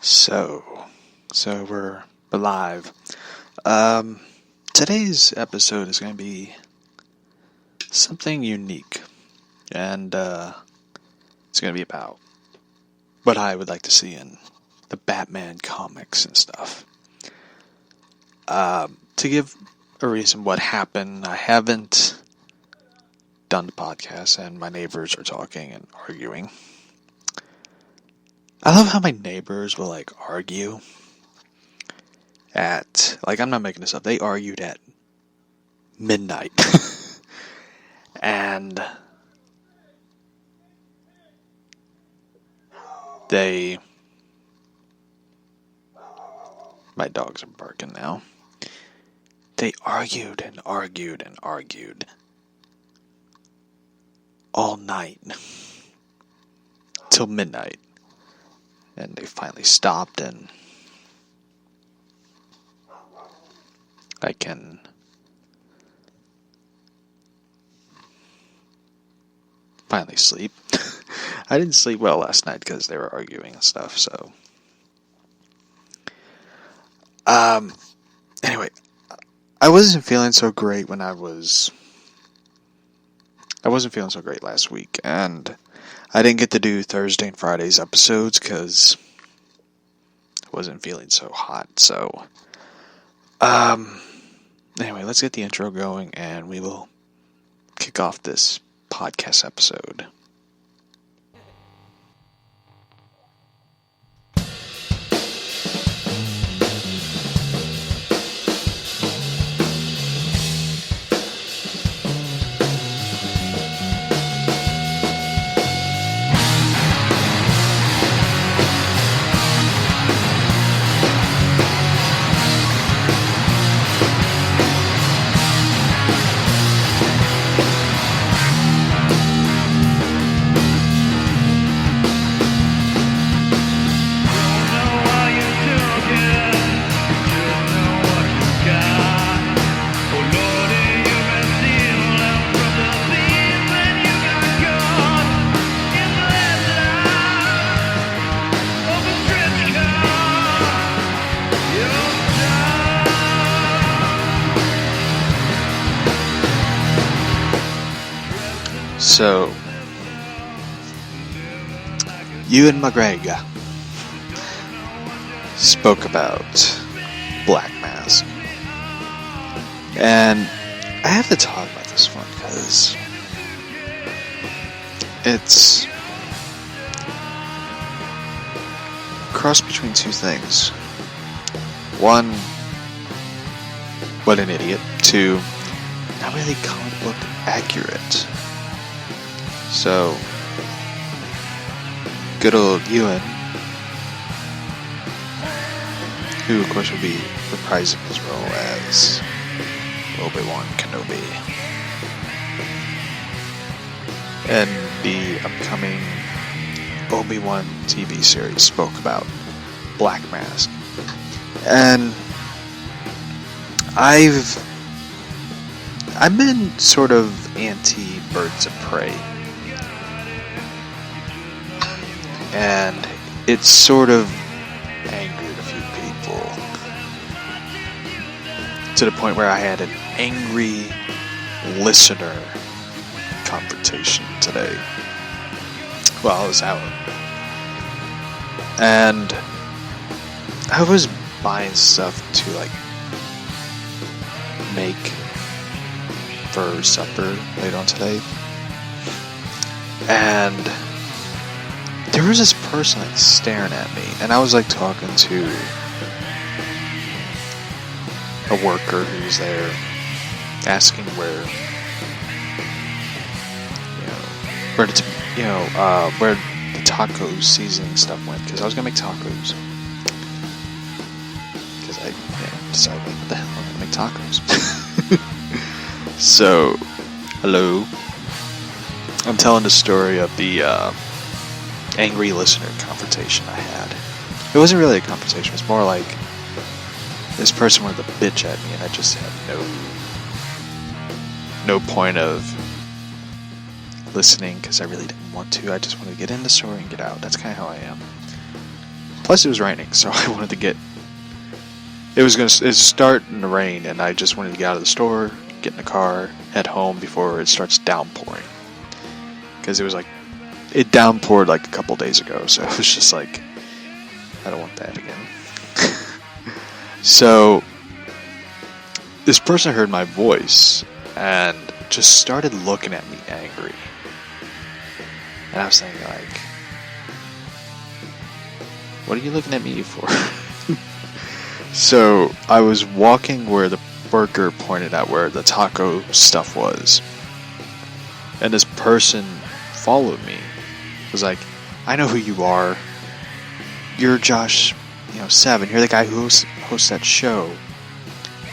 So we're live. Today's episode is going to be something unique, and it's going to be about what I would like to see in the Batman comics and stuff. To give a reason what happened, I haven't done the podcast, and my neighbors are talking and arguing. I love how my neighbors will, argue at, I'm not making this up, they argued at midnight. And my dogs are barking now. They argued and argued and argued all night till midnight. And they finally stopped, and I can finally sleep. I didn't sleep well last night because they were arguing and stuff, so. Anyway, I wasn't feeling so great last week, and I didn't get to do Thursday and Friday's episodes because I wasn't feeling so hot. So, anyway, let's get the intro going and we will kick off this podcast episode. So, Ewan McGregor spoke about Black Mask. And I have to talk about this one because it's a cross between two things. One, what an idiot. Two, not really comic book accurate. So, good old Ewan, who of course will be reprising his role as Obi-Wan Kenobi in the upcoming Obi-Wan TV series, spoke about Black Mask. And I've been sort of anti-Birds of Prey. And it sort of angered a few people to the point where I had an angry listener confrontation today while I was out. And I was buying stuff to make for supper later on today. And there was this person staring at me, and I was talking to a worker who was there, asking where the taco seasoning stuff went, because I was gonna make tacos. Because I decided, what the hell, I'm gonna make tacos. So, hello. I'm telling the story of the angry listener confrontation I had. It wasn't really a confrontation, it was more like this person wanted to bitch at me and I just had no point of listening because I really didn't want to. I just wanted to get in the story and get out. That's kind of how I am. Plus, it was raining, so I wanted to get... It start in the rain, and I just wanted to get out of the store, get in the car, head home before it starts downpouring. Because it was like... It downpoured like a couple days ago, so it was just like... I don't want that again. So... This person heard my voice, and just started looking at me angry. And I was thinking, like... What are you looking at me for? So, I was walking where the burger pointed out where the taco stuff was. And this person followed me. Was like, I know who you are. You're Josh, Seven. You're the guy who hosts that show.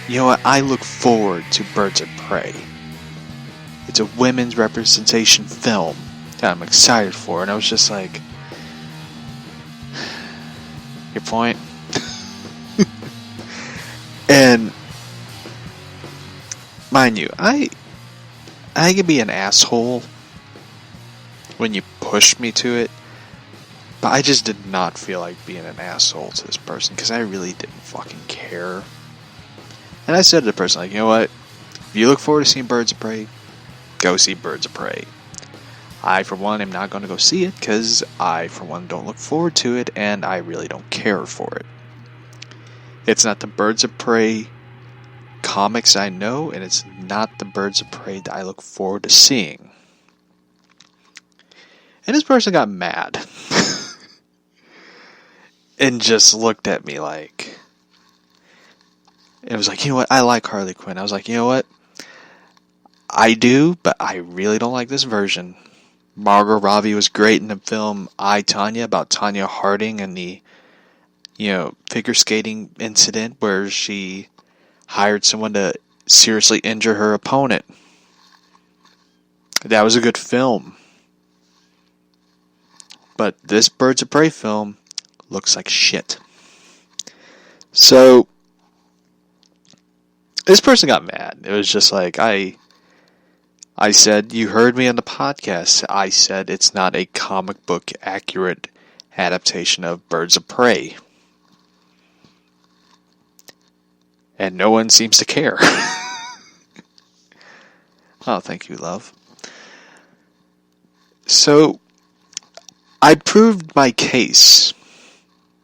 You know what? I look forward to Birds of Prey. It's a women's representation film that I'm excited for. And I was just like... Your point? And mind you, I can be an asshole when you push me to it, but I just did not feel like being an asshole to this person because I really didn't fucking care. And I said to the person, like, you know what? If you look forward to seeing Birds of Prey, go see Birds of Prey. I, for one, am not going to go see it because I, for one, don't look forward to it and I really don't care for it. It's not the Birds of Prey comics I know, and it's not the Birds of Prey that I look forward to seeing. And this person got mad. And just looked at me like... It was like, you know what, I like Harley Quinn. I was like, you know what? I do, but I really don't like this version. Margot Robbie was great in the film I, Tonya, about Tonya Harding and the... figure skating incident where she hired someone to seriously injure her opponent. That was a good film. But this Birds of Prey film looks like shit. So, this person got mad. It was just like, I said, you heard me on the podcast. I said it's not a comic book accurate adaptation of Birds of Prey. And no one seems to care. Oh, thank you, love. So, I proved my case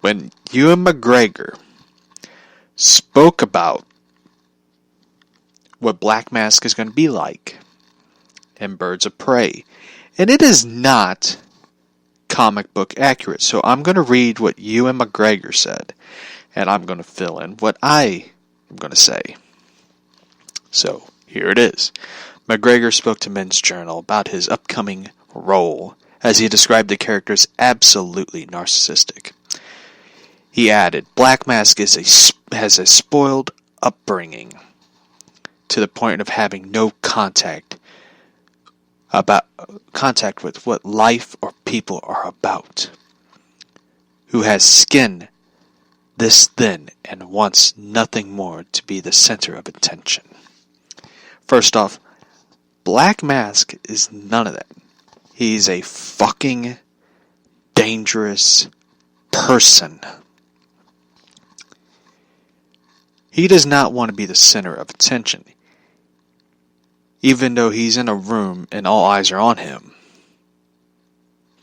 when Ewan McGregor spoke about what Black Mask is going to be like in Birds of Prey. And it is not comic book accurate. So I'm going to read what Ewan McGregor said. And I'm going to fill in what I'm going to say. So, here it is. McGregor spoke to Men's Journal about his upcoming role, as he described the character as absolutely narcissistic. He added, Black Mask has a spoiled upbringing, to the point of having no contact with what life or people are about, who has skin this thin and wants nothing more to be the center of attention. First off, Black Mask is none of that. He's a fucking dangerous person. He does not want to be the center of attention, even though he's in a room and all eyes are on him.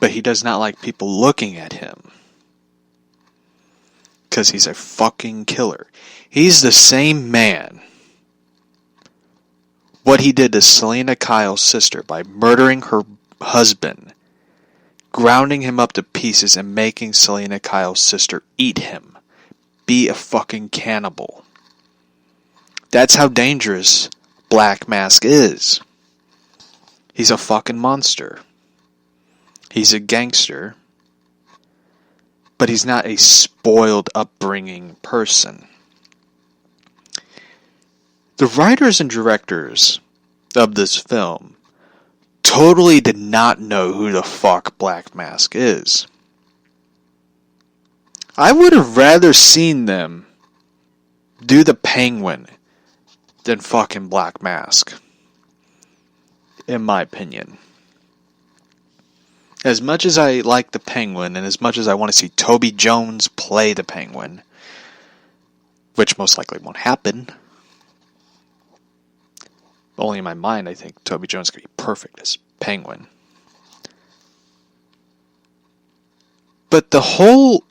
But he does not like people looking at him, because he's a fucking killer. He's the same man. What he did to Selena Kyle's sister by murdering her husband, grounding him up to pieces and making Selena Kyle's sister eat him. Be a fucking cannibal. That's how dangerous Black Mask is. He's a fucking monster. He's a gangster. But he's not a spoiled upbringing person. The writers and directors of this film totally did not know who the fuck Black Mask is. I would have rather seen them do the Penguin than fucking Black Mask, in my opinion. As much as I like the Penguin, and as much as I want to see Toby Jones play the Penguin, which most likely won't happen, only in my mind I think Toby Jones could be perfect as Penguin. But the whole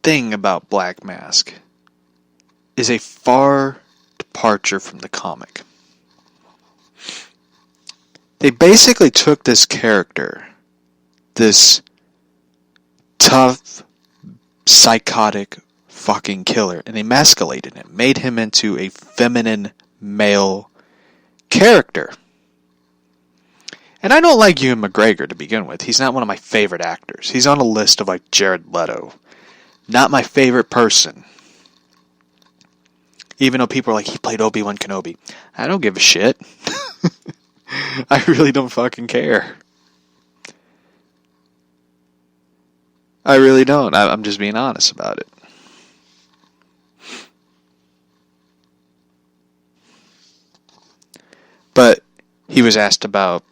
thing about Black Mask is a far departure from the comic. They basically took this character, this tough, psychotic fucking killer, and emasculated him, made him into a feminine male character. And I don't like Ewan McGregor to begin with. He's not one of my favorite actors. He's on a list of like Jared Leto. Not my favorite person. Even though people are like, he played Obi-Wan Kenobi. I don't give a shit. I really don't fucking care. I really don't. I'm just being honest about it. But he was asked about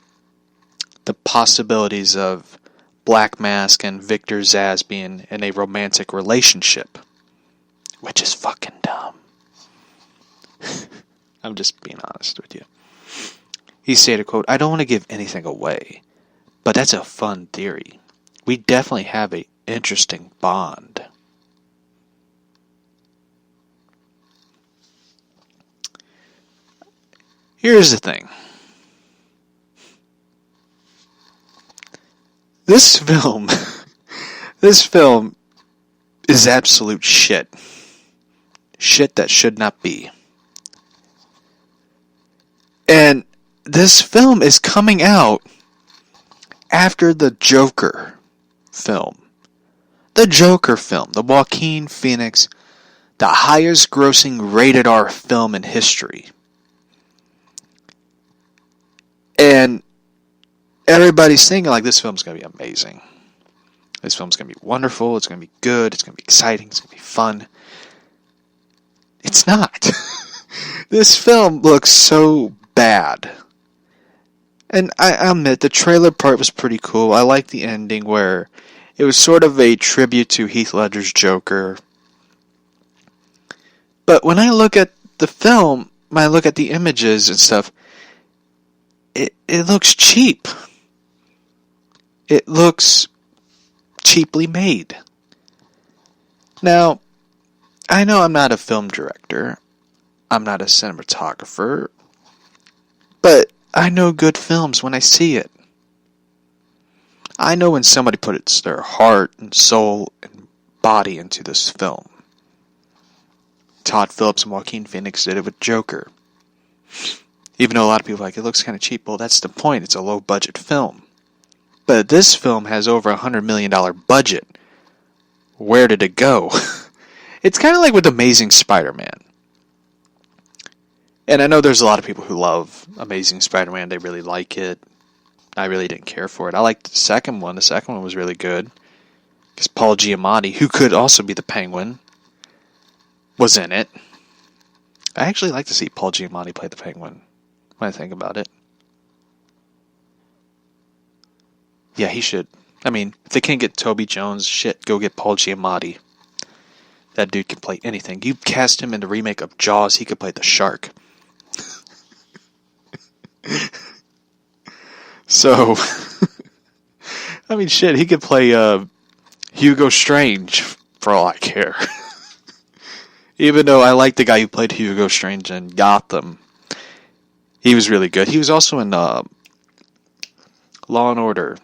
the possibilities of Black Mask and Victor Zsasz being in a romantic relationship. Which is fucking dumb. I'm just being honest with you. He stated, quote, "I don't want to give anything away, but that's a fun theory. We definitely have an interesting bond." Here's the thing. This film is absolute shit. Shit that should not be. And this film is coming out after the Joker film. The Joker film, the Joaquin Phoenix, the highest grossing rated R film in history. And everybody's thinking like this film's going to be amazing. This film's going to be wonderful, it's going to be good, it's going to be exciting, it's going to be fun. It's not. This film looks so bad. And I admit, the trailer part was pretty cool. I liked the ending where it was sort of a tribute to Heath Ledger's Joker. But when I look at the film, when I look at the images and stuff, it looks cheap. It looks cheaply made. Now, I know I'm not a film director. I'm not a cinematographer. But I know good films when I see it. I know when somebody puts their heart and soul and body into this film. Todd Phillips and Joaquin Phoenix did it with Joker. Even though a lot of people are like, it looks kind of cheap. Well, that's the point. It's a low-budget film. But this film has over $100 million budget. Where did it go? It's kind of like with Amazing Spider-Man. And I know there's a lot of people who love Amazing Spider-Man. They really like it. I really didn't care for it. I liked the second one. The second one was really good. Because Paul Giamatti, who could also be the Penguin, was in it. I actually like to see Paul Giamatti play the Penguin, when I think about it. Yeah, he should. I mean, if they can't get Toby Jones, shit, go get Paul Giamatti. That dude can play anything. You cast him in the remake of Jaws, he could play the shark. So, I mean, shit, he could play Hugo Strange, for all I care. Even though I like the guy who played Hugo Strange in Gotham. He was really good. He was also in Law and Order.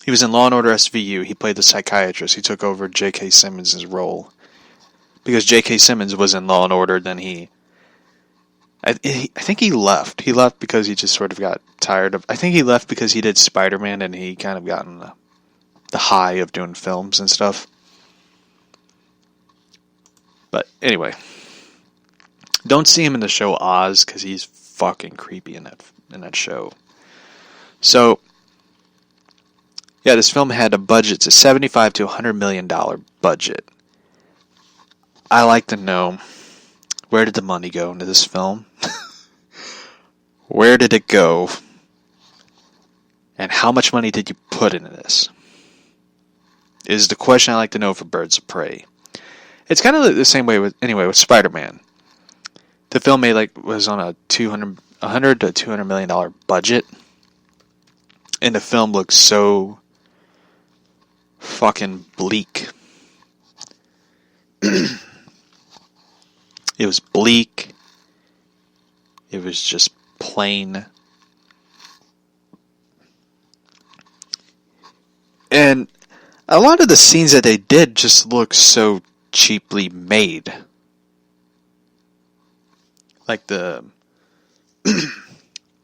He was in Law and Order SVU. He played the psychiatrist. He took over J.K. Simmons' role. Because J.K. Simmons was in Law and Order, then I think he left. He left because he just sort of got tired of... I think he left because he did Spider-Man and he kind of gotten the high of doing films and stuff. But anyway. Don't see him in the show Oz because he's fucking creepy in that show. So, yeah, this film had a budget. It's a $75 to $100 million budget. I like to know, where did the money go into this film? Where did it go? And how much money did you put into this? Is the question I like to know for Birds of Prey. It's kind of the same way with Spider-Man. The film was on a $100 to $200 million budget, and the film looks so fucking bleak. It was bleak. It was just plain. And a lot of the scenes that they did just look so cheaply made. Like the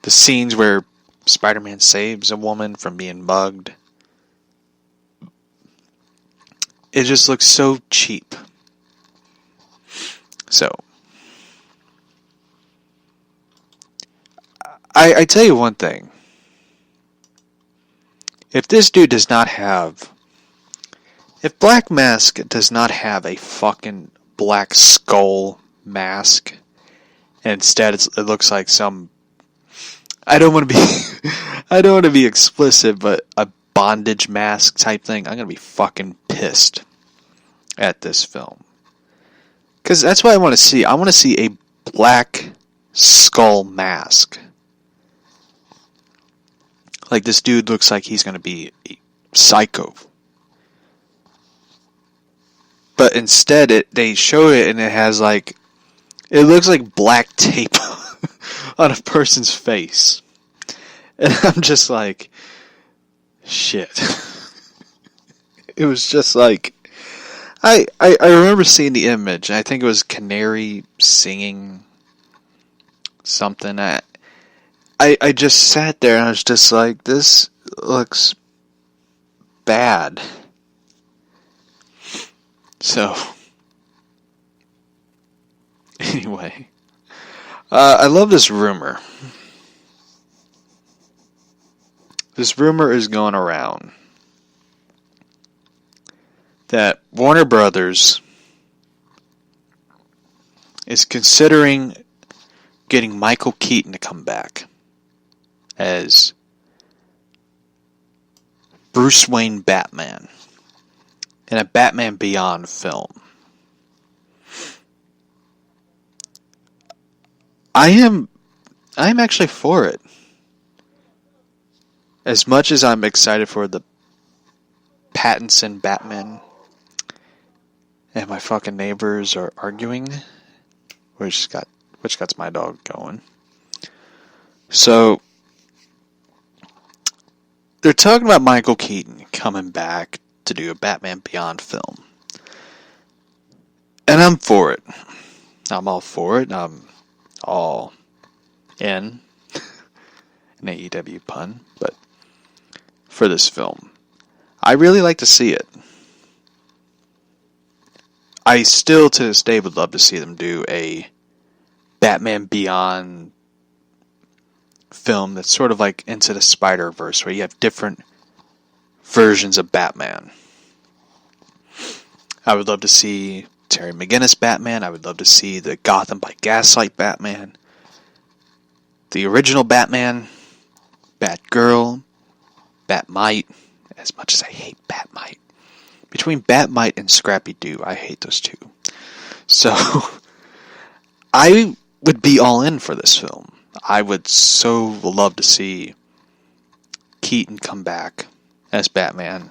scenes where Spider-Man saves a woman from being mugged. It just looks so cheap. So, I tell you one thing. If this dude does not have... If Black Mask does not have a fucking black skull mask, and instead it looks like some... I don't want to be... I don't want to be explicit, but a bondage mask type thing, I'm going to be fucking pissed at this film. Because that's what I want to see. I want to see a black skull mask. Like, this dude looks like he's going to be a psycho. But instead, they show it and it has like... It looks like black tape on a person's face. And I'm just like... Shit. It was just like... I remember seeing the image. I think it was Canary singing something. I just sat there and I was just like, this looks bad. So, anyway, I love this rumor. This rumor is going around that Warner Brothers is considering getting Michael Keaton to come back as Bruce Wayne Batman in a Batman Beyond film. I'm actually for it. As much as I'm excited for the Pattinson Batman, and my fucking neighbors are arguing, which got my dog going. So, they're talking about Michael Keaton coming back to do a Batman Beyond film. And I'm for it. I'm all for it. I'm all in. An AEW pun, but for this film. I really like to see it. I still, to this day, would love to see them do a Batman Beyond film that's sort of like Into the Spider-Verse, where you have different versions of Batman. I would love to see Terry McGinnis Batman. I would love to see the Gotham by Gaslight Batman. The original Batman. Batgirl. Batmite. As much as I hate Batmite. Between Batmite and Scrappy-Doo, I hate those two. So, I would be all in for this film. I would so love to see Keaton come back as Batman.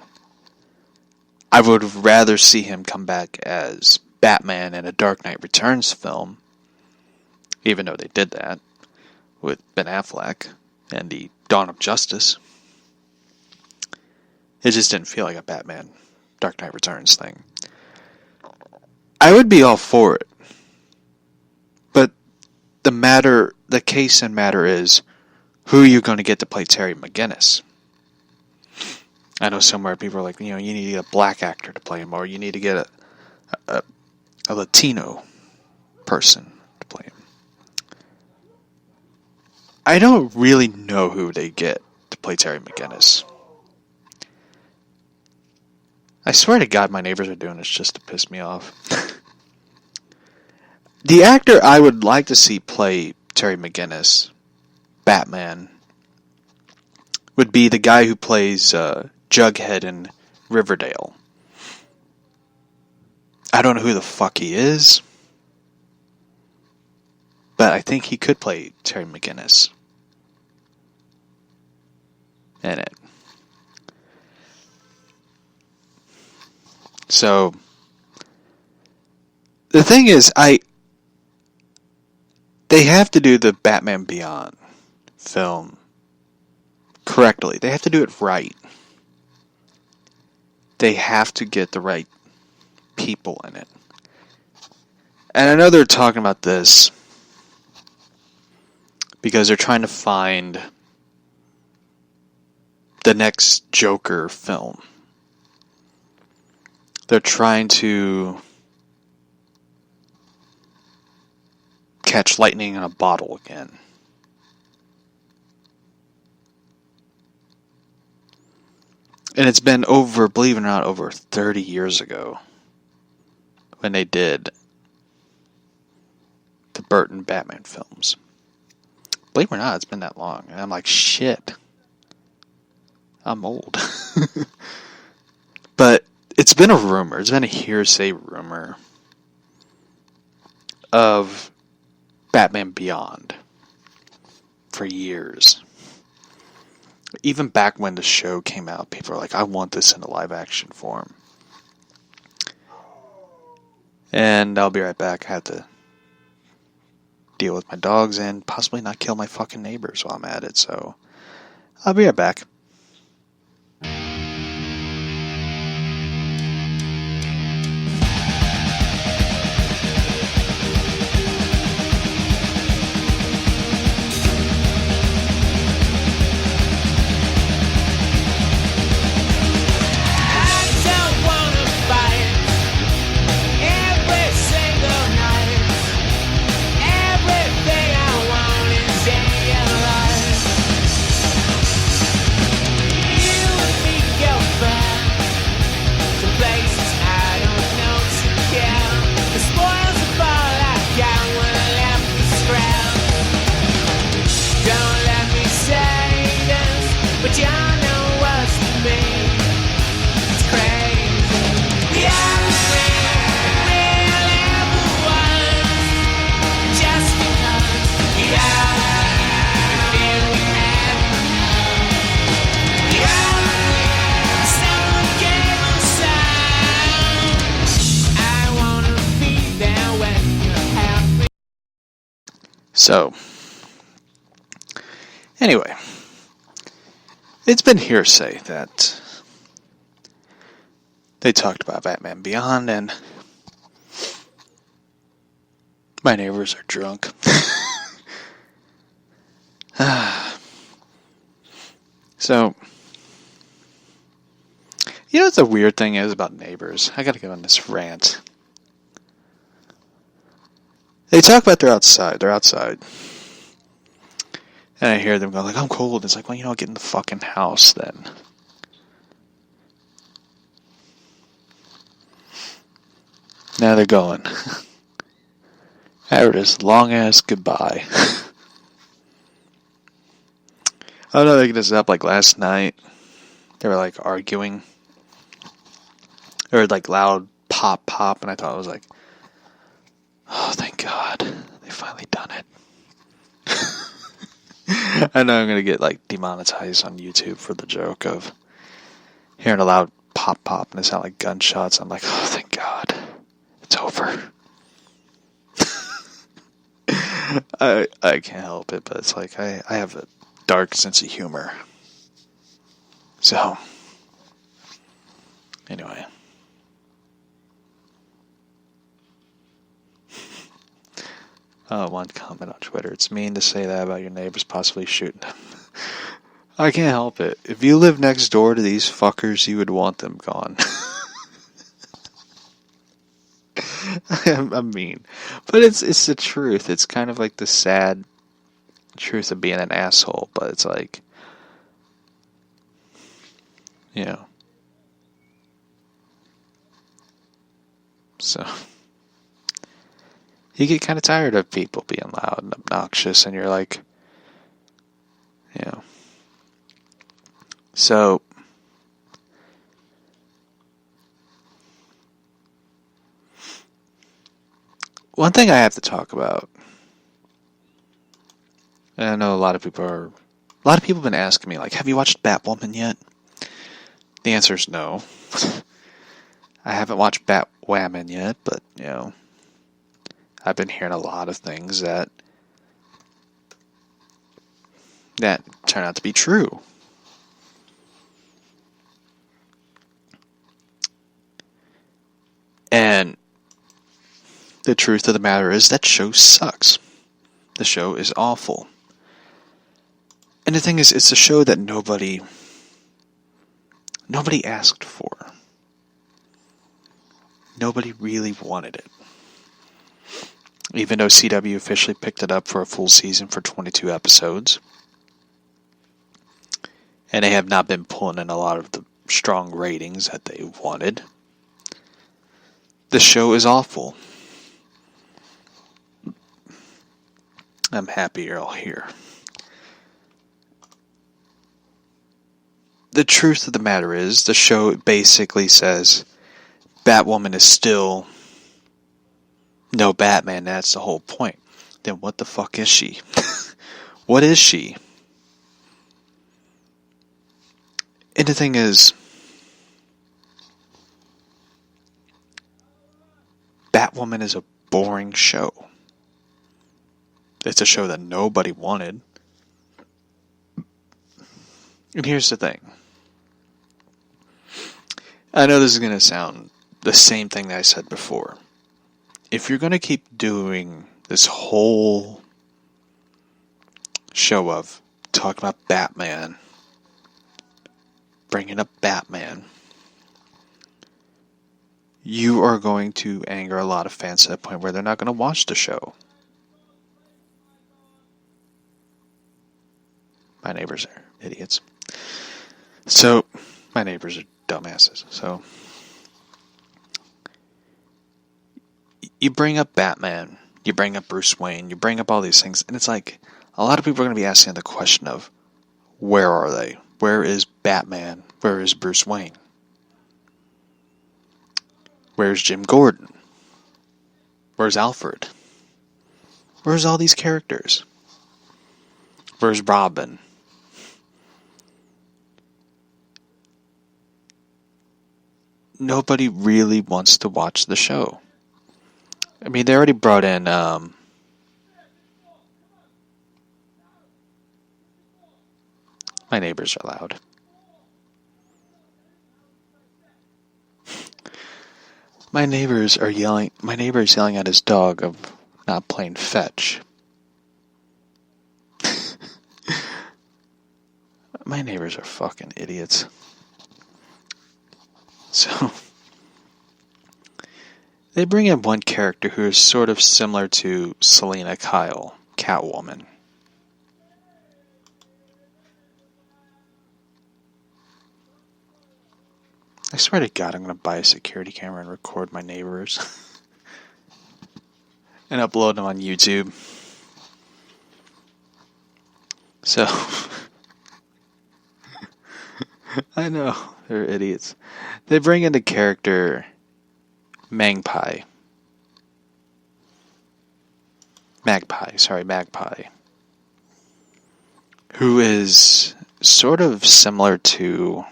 I would rather see him come back as Batman in a Dark Knight Returns film, even though they did that with Ben Affleck and the Dawn of Justice. It just didn't feel like a Batman Dark Knight Returns thing. I would be all for it. But the case and matter is, who are you going to get to play Terry McGinnis? I know somewhere people are like, you need to get a black actor to play him, or you need to get a Latino person to play him. I don't really know who they get to play Terry McGinnis. I swear to God, my neighbors are doing this just to piss me off. The actor I would like to see play Terry McGinnis, Batman, would be the guy who plays Jughead in Riverdale. I don't know who the fuck he is, but I think he could play Terry McGinnis in it. So, the thing is, they have to do the Batman Beyond film correctly. They have to do it right. They have to get the right people in it. And I know they're talking about this because they're trying to find the next Joker film. They're trying to catch lightning in a bottle again. And it's been over, believe it or not, over 30 years ago when they did the Burton Batman films. Believe it or not, it's been that long. And I'm like, shit. I'm old. But it's been a rumor. It's been a hearsay rumor of Batman Beyond for years. Even back when the show came out, people were like, I want this in a live action form. And I'll be right back. I have to deal with my dogs and possibly not kill my fucking neighbors while I'm at it. So I'll be right back. So, anyway, it's been hearsay that they talked about Batman Beyond, and my neighbors are drunk. So, you know what the weird thing is about neighbors? I gotta go on this rant. They talk about they're outside. And I hear them go like, I'm cold. It's like, well, get in the fucking house then. Now they're going. After this long-ass goodbye. I don't know, they get this up like last night. They were like arguing. They were like loud pop, and I thought it was like, oh, thank God. They finally done it. I know I'm going to get like demonetized on YouTube for the joke of hearing a loud pop, and it sound like gunshots. I'm like, oh, thank God. It's over. I can't help it, but it's like I have a dark sense of humor. So, anyway. One comment on Twitter. It's mean to say that about your neighbors possibly shooting them. I can't help it. If you live next door to these fuckers, you would want them gone. I'm mean. But it's the truth. It's kind of like the sad truth of being an asshole. But it's like, So, you get kind of tired of people being loud and obnoxious, and you're like, So, one thing I have to talk about, and I know a lot of people have been asking me, like, have you watched Batwoman yet? The answer is no. I haven't watched Batwoman yet, but, I've been hearing a lot of things that turn out to be true. And the truth of the matter is that show sucks. The show is awful. And the thing is, it's a show that nobody asked for. Nobody really wanted it. Even though CW officially picked it up for a full season for 22 episodes. And they have not been pulling in a lot of the strong ratings that they wanted. The show is awful. I'm happy you're all here. The truth of the matter is, the show basically says Batwoman is still no Batman. That's the whole point. Then what the fuck is she? What is she? And the thing is, Batwoman is a boring show. It's a show that nobody wanted. And here's the thing. I know this is going to sound the same thing that I said before. If you're going to keep doing this whole show of talking about Batman, bringing up Batman, you are going to anger a lot of fans to the point where they're not going to watch the show. My neighbors are idiots. So, my neighbors are dumbasses. So, you bring up Batman, you bring up Bruce Wayne, you bring up all these things, and it's like, a lot of people are going to be asking the question of, where are they? Where is Batman? Where is Bruce Wayne? Where's Jim Gordon? Where's Alfred? Where's all these characters? Where's Robin? Nobody really wants to watch the show. I mean, they already brought in my neighbors are loud. My neighbor is yelling at his dog of not playing fetch. My neighbors are fucking idiots. So, they bring in one character who is sort of similar to Selena Kyle, Catwoman. I swear to God, I'm going to buy a security camera and record my neighbors. And upload them on YouTube. So, I know, they're idiots. They bring in the character Magpie, who is sort of similar to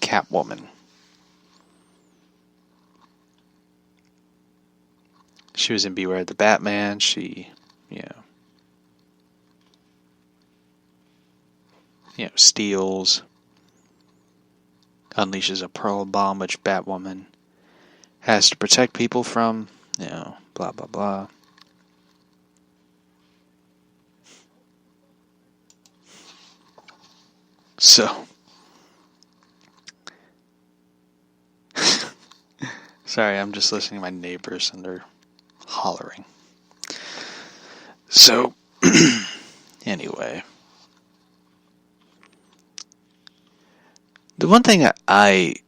Catwoman. She was in Beware the Batman. She, steals, unleashes a pearl bomb, which Batwoman has to protect people from, blah, blah, blah. So, sorry, I'm just listening to my neighbors and they're hollering. So, anyway. The one thing that I've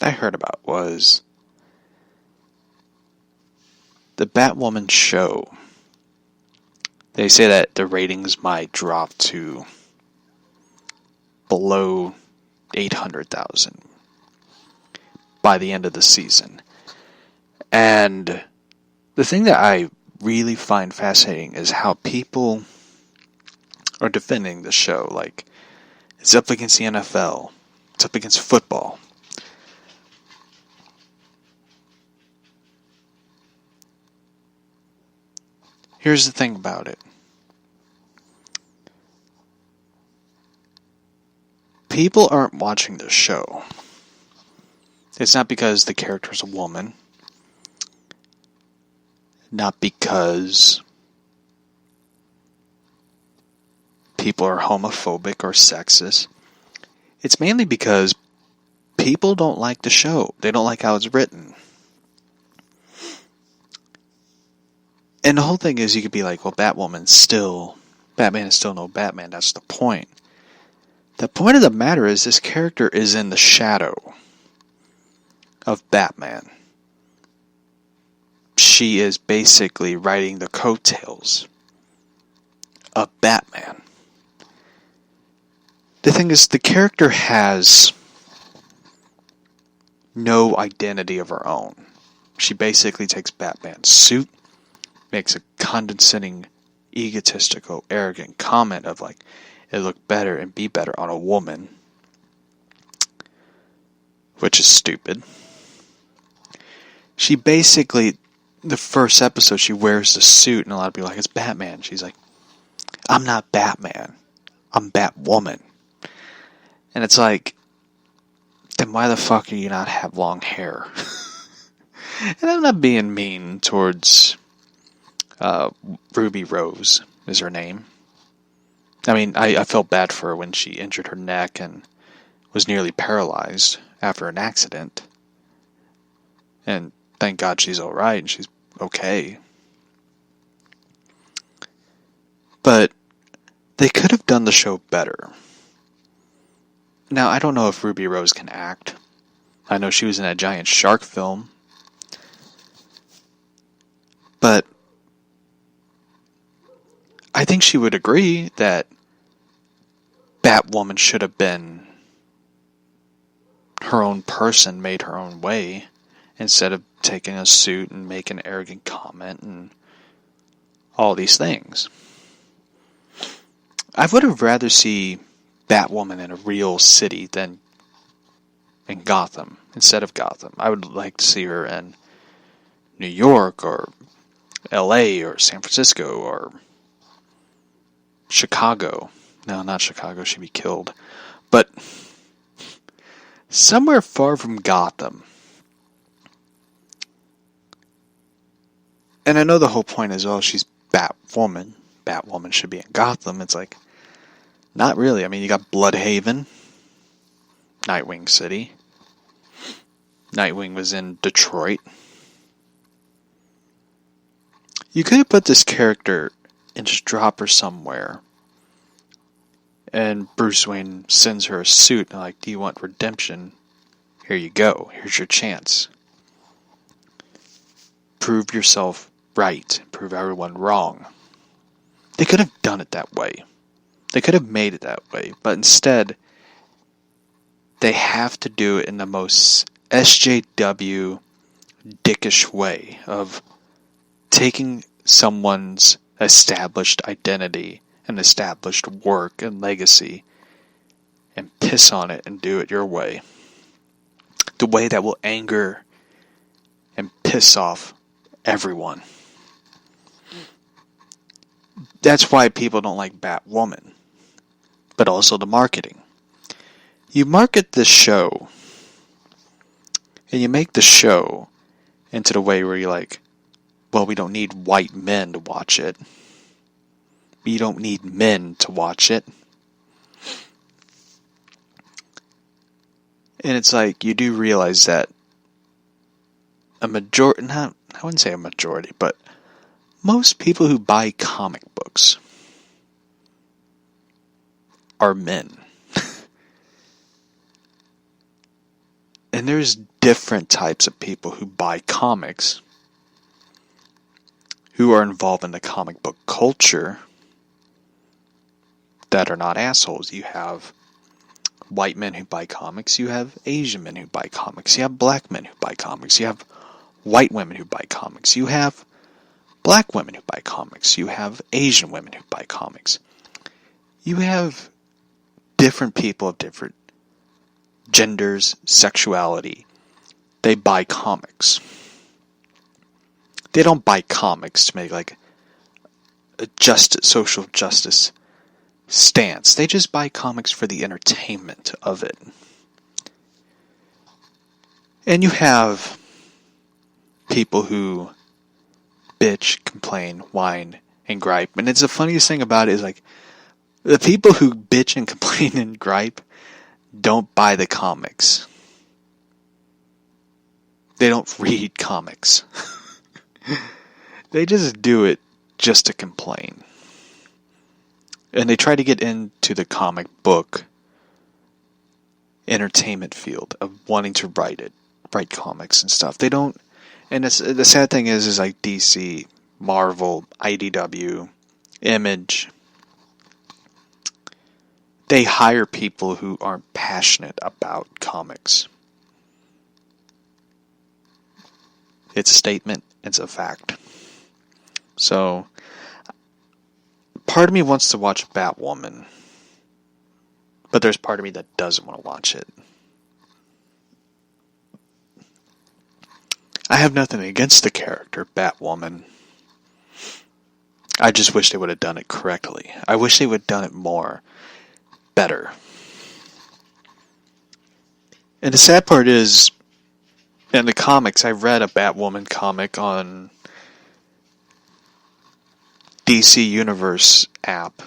heard about was the Batwoman show, they say that the ratings might drop to below 800,000 by the end of the season. And the thing that I really find fascinating is how people are defending the show. Like, it's up against the NFL. It's up against football. Here's the thing about it. People aren't watching the show. It's not because the character's a woman. Not because people are homophobic or sexist. It's mainly because people don't like the show. They don't like how it's written. And the whole thing is, you could be like, well, Batman is still no Batman. That's the point. The point of the matter is, this character is in the shadow of Batman. She is basically riding the coattails of Batman. The thing is, the character has no identity of her own. She basically takes Batman's suit, makes a condescending, egotistical, arrogant comment of like, it look better and be better on a woman, which is stupid. She basically, the first episode, she wears the suit, and a lot of people are like, it's Batman. She's like, I'm not Batman. I'm Batwoman. And it's like, then why the fuck do you not have long hair? And I'm not being mean towards Ruby Rose is her name. I mean, I felt bad for her when she injured her neck and was nearly paralyzed after an accident. And thank God she's alright and she's okay. But they could have done the show better. Now, I don't know if Ruby Rose can act. I know she was in a giant shark film. But I think she would agree that Batwoman should have been her own person, made her own way, instead of taking a suit and making an arrogant comment and all these things. I would have rather see Batwoman in a real city than in Gotham, instead of Gotham. I would like to see her in New York or LA or San Francisco or Chicago. No, not Chicago, she'd be killed. But somewhere far from Gotham. And I know the whole point is, oh, she's Batwoman. Batwoman should be in Gotham. It's like, not really. I mean, you got Bloodhaven, Nightwing City. Nightwing was in Detroit. You could have put this character and just drop her somewhere. And Bruce Wayne sends her a suit and like, do you want redemption? Here you go. Here's your chance. Prove yourself right. Prove everyone wrong. They could have done it that way. They could have made it that way. But instead, they have to do it in the most SJW dickish way of taking someone's established identity and established work and legacy and piss on it and do it your way. The way that will anger and piss off everyone. That's why people don't like Batwoman. But also the marketing. You market this show and you make the show into the way where you're like, well, we don't need white men to watch it. You don't need men to watch it. And it's like, you do realize that a majority, I wouldn't say a majority, but most people who buy comic books are men. And there's different types of people who buy comics. who are involved in the comic book culture that are not assholes. You have white men who buy comics, you have Asian men who buy comics, you have black men who buy comics, you have white women who buy comics, you have black women who buy comics, you have Asian women who buy comics. You have different people of different genders, sexuality. They buy comics. They don't buy comics to make like a social justice stance. They just buy comics for the entertainment of it. And you have people who bitch, complain, whine, and gripe. And it's the funniest thing about it is like the people who bitch and complain and gripe don't buy the comics. They don't read comics. They just do it just to complain. And they try to get into the comic book entertainment field of wanting to write comics and stuff. They don't, and the sad thing is like DC, Marvel, IDW, Image, they hire people who aren't passionate about comics. It's a statement, it's a fact. So, part of me wants to watch Batwoman, but there's part of me that doesn't want to watch it. I have nothing against the character Batwoman. I just wish they would have done it correctly. I wish they would have done it better. And the sad part is, in the comics, I read a Batwoman comic on DC Universe app.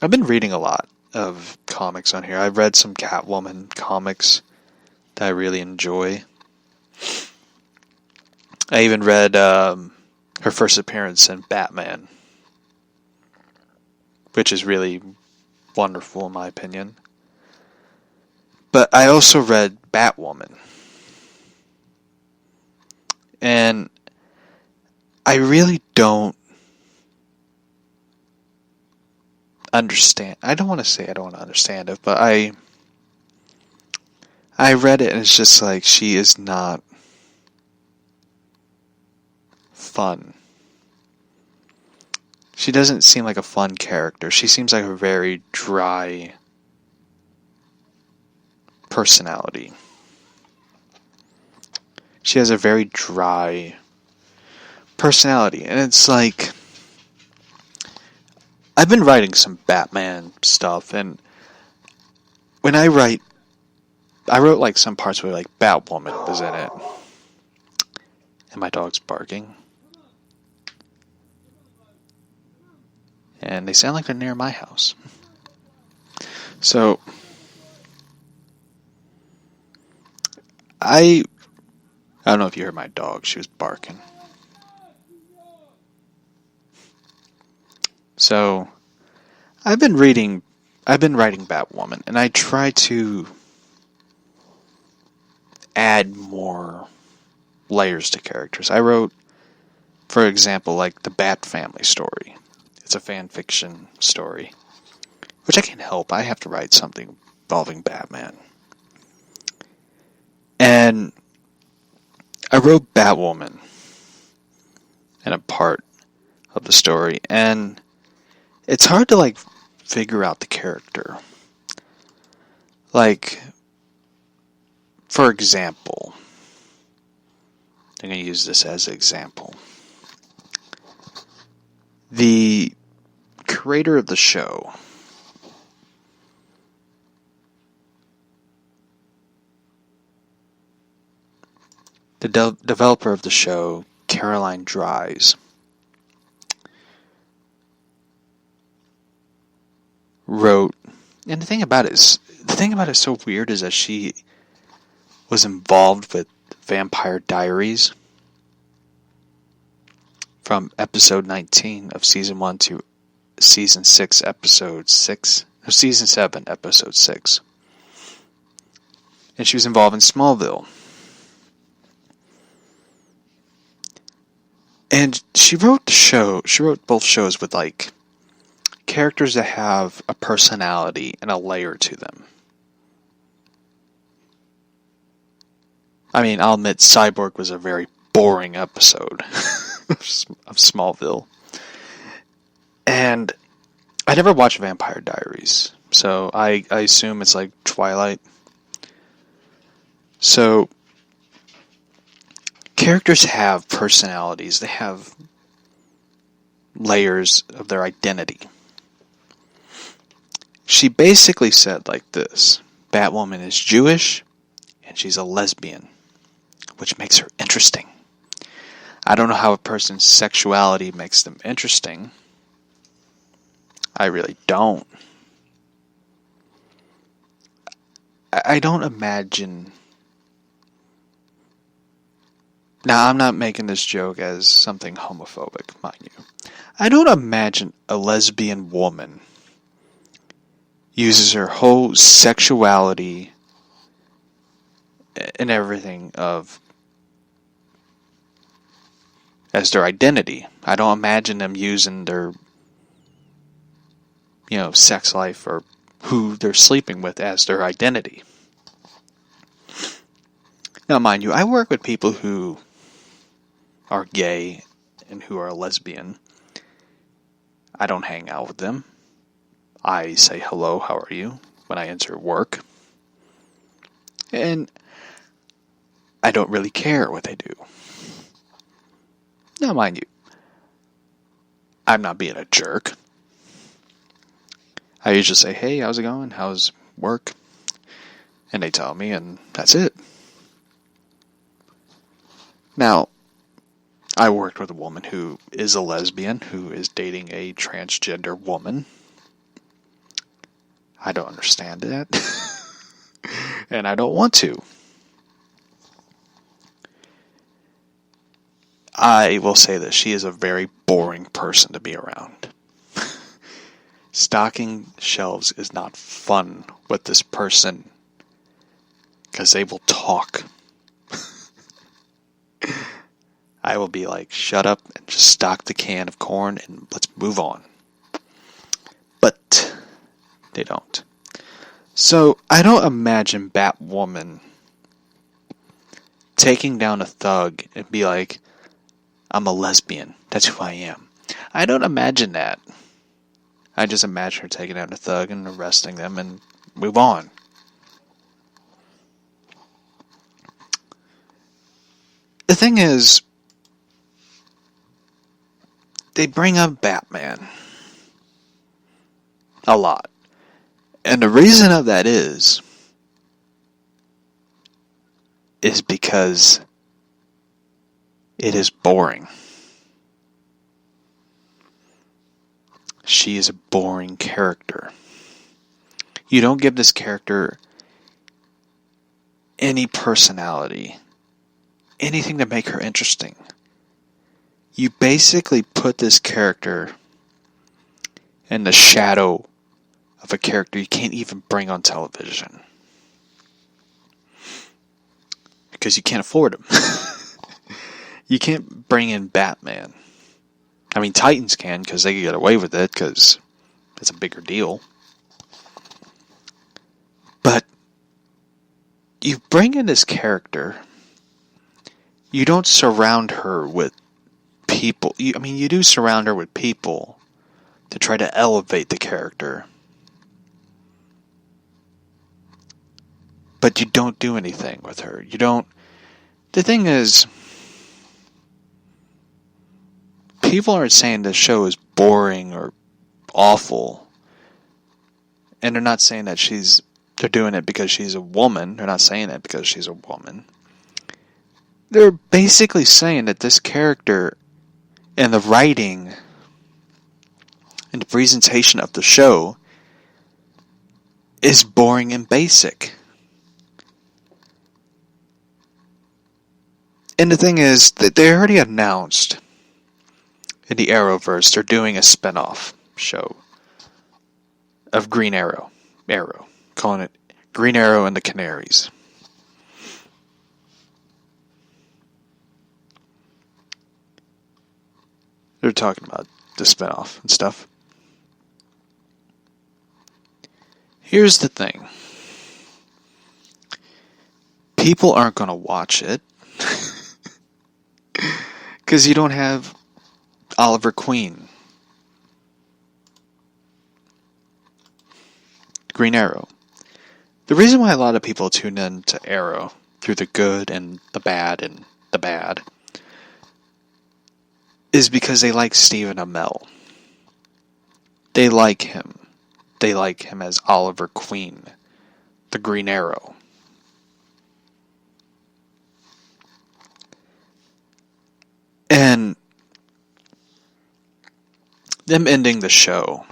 I've been reading a lot of comics on here. I've read some Catwoman comics that I really enjoy. I even read her first appearance in Batman, which is really wonderful in my opinion. But I also read Batwoman. And I really don't understand. I don't want to say I don't want to understand it, but I read it and it's just like she is not fun. She doesn't seem like a fun character. She seems like a very dry personality. She has a very dry personality, and it's like I've been writing some Batman stuff, and when I wrote like some parts where like Batwoman was in it, and my dog's barking, and they sound like they're near my house. So I don't know if you heard my dog. She was barking. So, I've been writing Batwoman, and I try to add more layers to characters. I wrote, for example, like the Bat Family story. It's a fan fiction story, which I can't help. I have to write something involving Batman. And I wrote Batwoman in a part of the story, and it's hard to like figure out the character. Like, for example, I'm going to use this as an example. The creator of the show, the developer of the show, Caroline Dries, wrote, and the thing about it is so weird is that she was involved with Vampire Diaries from episode 19 of season 1 to season 6, episode 6, or season 7, episode 6. And she was involved in Smallville. And she wrote both shows with, like, characters that have a personality and a layer to them. I mean, I'll admit Cyborg was a very boring episode of Smallville. And I never watched Vampire Diaries, so I assume it's like Twilight. So, characters have personalities. They have layers of their identity. She basically said like this: Batwoman is Jewish, and she's a lesbian, which makes her interesting. I don't know how a person's sexuality makes them interesting. I really don't. I don't imagine... Now, I'm not making this joke as something homophobic, mind you. I don't imagine a lesbian woman uses her whole sexuality and everything as their identity. I don't imagine them using their, sex life or who they're sleeping with as their identity. Now, mind you, I work with people who are gay and who are lesbian. I don't hang out with them. I say hello, how are you, when I enter work. And I don't really care what they do. Now, mind you, I'm not being a jerk. I usually say, hey, how's it going? How's work? And they tell me, and that's it. Now, I worked with a woman who is a lesbian, who is dating a transgender woman. I don't understand that. And I don't want to. I will say that she is a very boring person to be around. Stocking shelves is not fun with this person because they will talk. I will be like, shut up and just stock the can of corn and let's move on. But they don't. So I don't imagine Batwoman taking down a thug and be like, I'm a lesbian. That's who I am. I don't imagine that. I just imagine her taking down a thug and arresting them and move on. The thing is, they bring up Batman a lot. And the reason of that is because it is boring. She is a boring character. You don't give this character any personality, anything to make her interesting. You basically put this character in the shadow of a character you can't even bring on television. Because you can't afford him. You can't bring in Batman. I mean, Titans can, because they can get away with it, because it's a bigger deal. But you bring in this character, you don't surround her with people. You do surround her with people to try to elevate the character. But you don't do anything with her. You don't... The thing is, people aren't saying this show is boring or awful. And they're not saying that they're doing it because she's a woman. They're not saying that because she's a woman. They're basically saying that this character and the writing and the presentation of the show is boring and basic. And the thing is that they already announced in the Arrowverse they're doing a spin-off show of Green Arrow, calling it Green Arrow and the Canaries. They're talking about the spinoff and stuff. Here's the thing. People aren't going to watch it because you don't have Oliver Queen. Green Arrow. The reason why a lot of people tune in to Arrow through the good and the bad is because they like Stephen Amell. They like him. They like him as Oliver Queen, the Green Arrow. And them ending the show,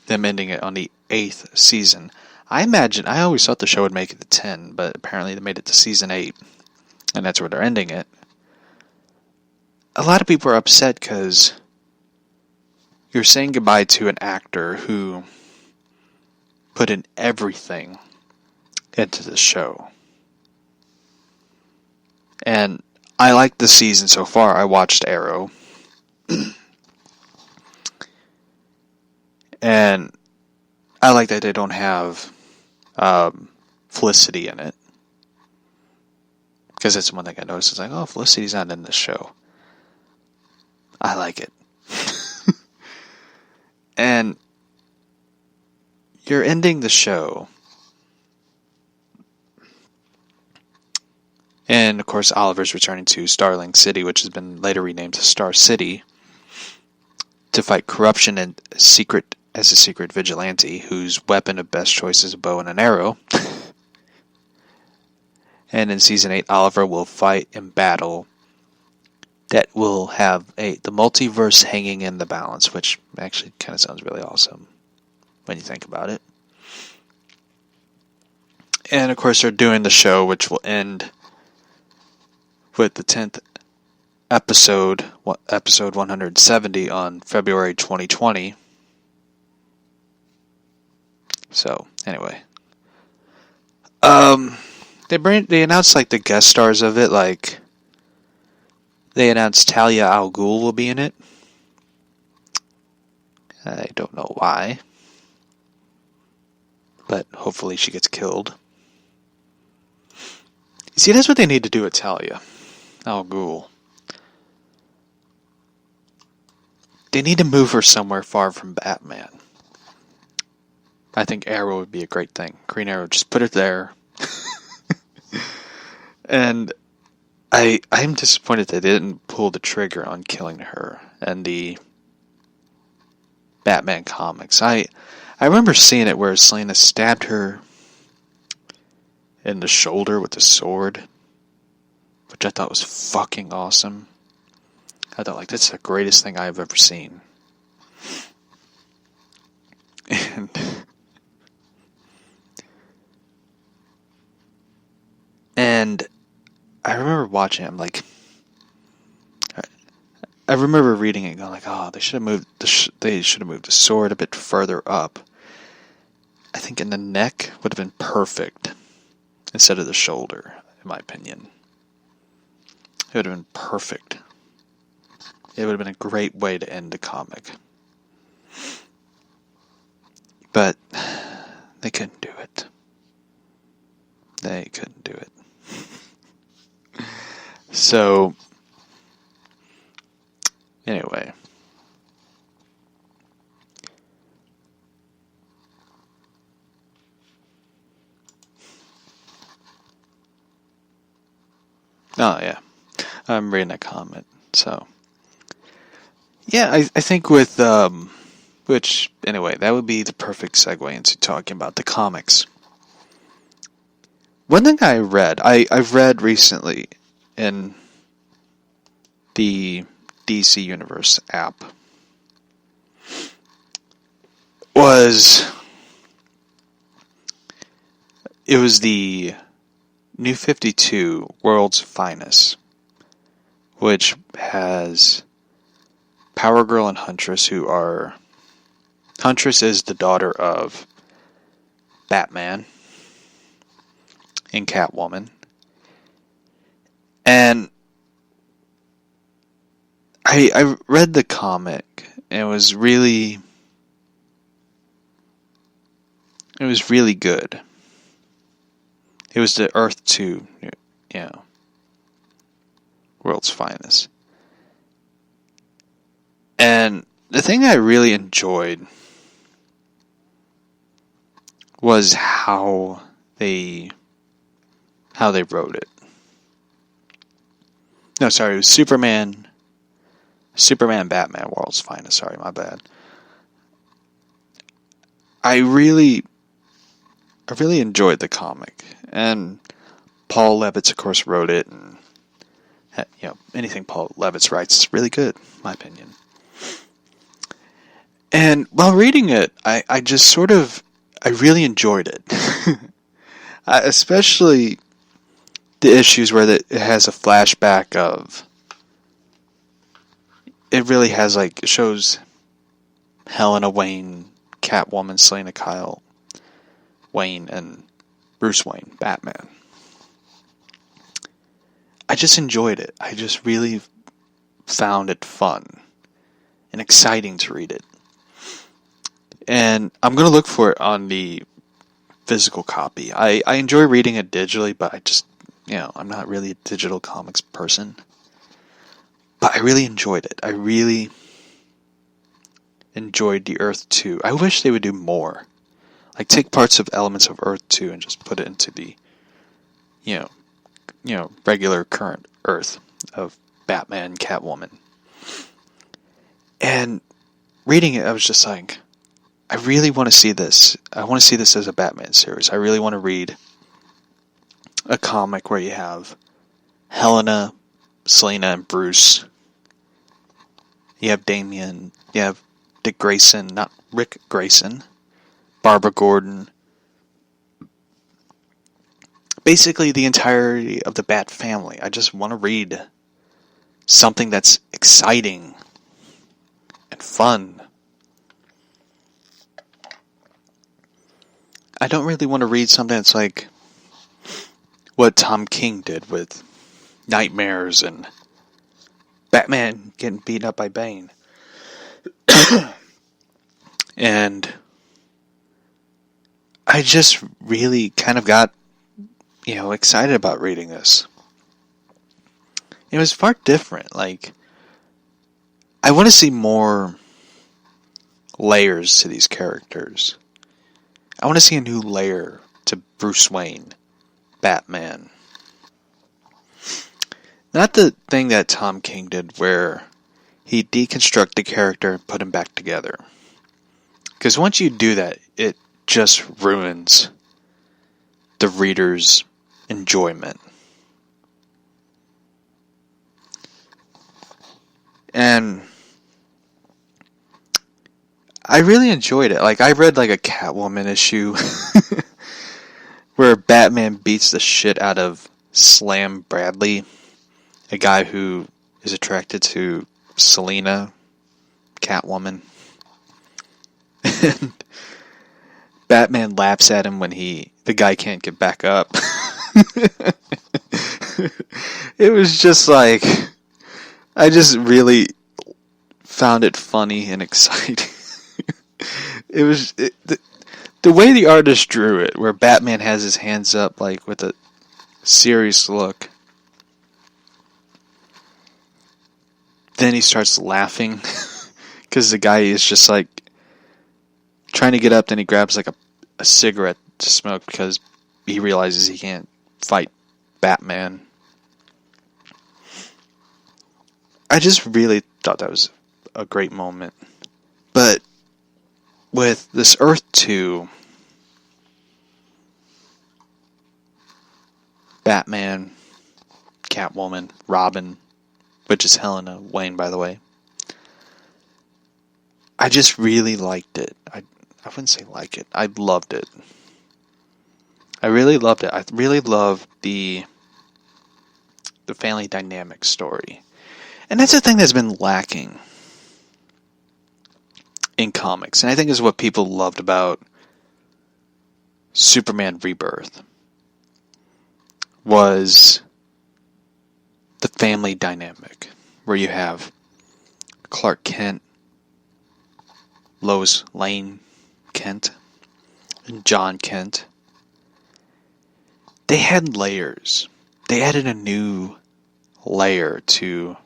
them ending it on the 8th season, I always thought the show would make it to 10, but apparently they made it to season 8, and that's where they're ending it. A lot of people are upset because you're saying goodbye to an actor who put in everything into the show. And I liked the season so far. I watched Arrow. And I like that they don't have Felicity in it. Because that's one thing I noticed. It's like, oh, Felicity's not in this show. I like it. And you're ending the show. And, of course, Oliver's returning to Starling City, which has been later renamed to Star City, to fight corruption and as a secret vigilante whose weapon of best choice is a bow and an arrow. And in Season 8, Oliver will fight in battle that will have the multiverse hanging in the balance, which actually kind of sounds really awesome when you think about it. And, of course, they're doing the show, which will end with the 10th episode 170 on February 2020. So, anyway. They announced, like, the guest stars of it, like, they announced Talia al Ghul will be in it. I don't know why. But hopefully she gets killed. You see, that's what they need to do with Talia al Ghul. They need to move her somewhere far from Batman. I think Arrow would be a great thing. Green Arrow, just put it there. And I'm disappointed they didn't pull the trigger on killing her and the Batman comics. I remember seeing it where Selena stabbed her in the shoulder with a sword, which I thought was fucking awesome. I thought, like, that's the greatest thing I've ever seen. And I remember watching it, I'm like, I remember reading it and going like, oh, they should have moved the sword a bit further up. I think in the neck would have been perfect instead of the shoulder, in my opinion. It would have been perfect. It would have been a great way to end the comic. But they couldn't do it. They couldn't do it. So, anyway. Oh, yeah. I'm reading a comment, so. Yeah, I think with, which, anyway, that would be the perfect segue into talking about the comics. One thing I've read recently in the DC Universe app was the New 52 World's Finest, which has Power Girl and Huntress, Huntress is the daughter of Batman and Catwoman. And I read the comic, and it was really good. It was the Earth 2, World's Finest. And the thing I really enjoyed was how they wrote it. No, sorry, it was Superman, Batman, World's Finest. Sorry, my bad. I really enjoyed the comic, and Paul Levitz, of course, wrote it, and anything Paul Levitz writes is really good, in my opinion. And while reading it, I really enjoyed it. Especially the issues where it has a flashback of... It really has, it shows Helena Wayne, Catwoman, Selina Kyle Wayne, and Bruce Wayne, Batman. I just enjoyed it. I just really found it fun and exciting to read it. And I'm going to look for it on the physical copy. I enjoy reading it digitally, but I just, I'm not really a digital comics person. But I really enjoyed it. I really enjoyed the Earth 2. I wish they would do more. Take parts of elements of Earth 2 and just put it into the, regular current Earth of Batman, Catwoman. And reading it, I was just like, I really want to see this. I want to see this as a Batman series. I really want to read a comic where you have Helena, Selina, and Bruce. You have Damian. You have Dick Grayson, not Rick Grayson. Barbara Gordon. Basically the entirety of the Bat family. I just want to read something that's exciting and fun. I don't really want to read something that's like what Tom King did with Nightmares and Batman getting beat up by Bane. And I just really kind of got, excited about reading this. It was far different. I want to see more layers to these characters. I want to see a new layer to Bruce Wayne, Batman. Not the thing that Tom King did where he deconstructed the character and put him back together. Because once you do that, it just ruins the reader's enjoyment. And I really enjoyed it. I read a Catwoman issue where Batman beats the shit out of Slam Bradley, a guy who is attracted to Selina, Catwoman. And Batman laughs at him when the guy can't get back up. It was just I just really found it funny and exciting. It was the way the artist drew it, where Batman has his hands up with a serious look. Then he starts laughing because the guy is just trying to get up. Then he grabs a cigarette to smoke because he realizes he can't fight Batman. I just really thought that was a great moment. But with this Earth 2, Batman, Catwoman, Robin, which is Helena Wayne, by the way, I just really liked it. I wouldn't say like it. I loved it. I really loved it. I really loved the family dynamic story. And that's the thing that's been lacking in comics. And I think is what people loved about Superman Rebirth. Was the family dynamic. Where you have Clark Kent, Lois Lane Kent, and John Kent. They had layers. They added a new layer to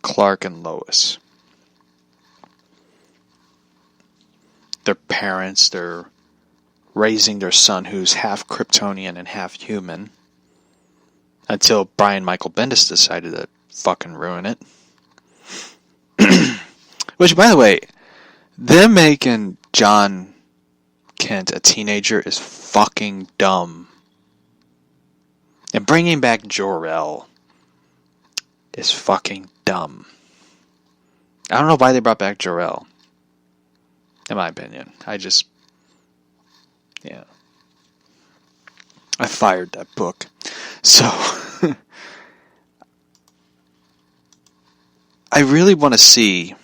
Clark and Lois. Their parents, they're raising their son who's half Kryptonian and half human. Until Brian Michael Bendis decided to fucking ruin it. Which, by the way, them making John Kent a teenager is fucking dumb. And bringing back Jor-El is fucking dumb. I don't know why they brought back Jor-El. In my opinion. Yeah. I fired that book. So, I really want to see,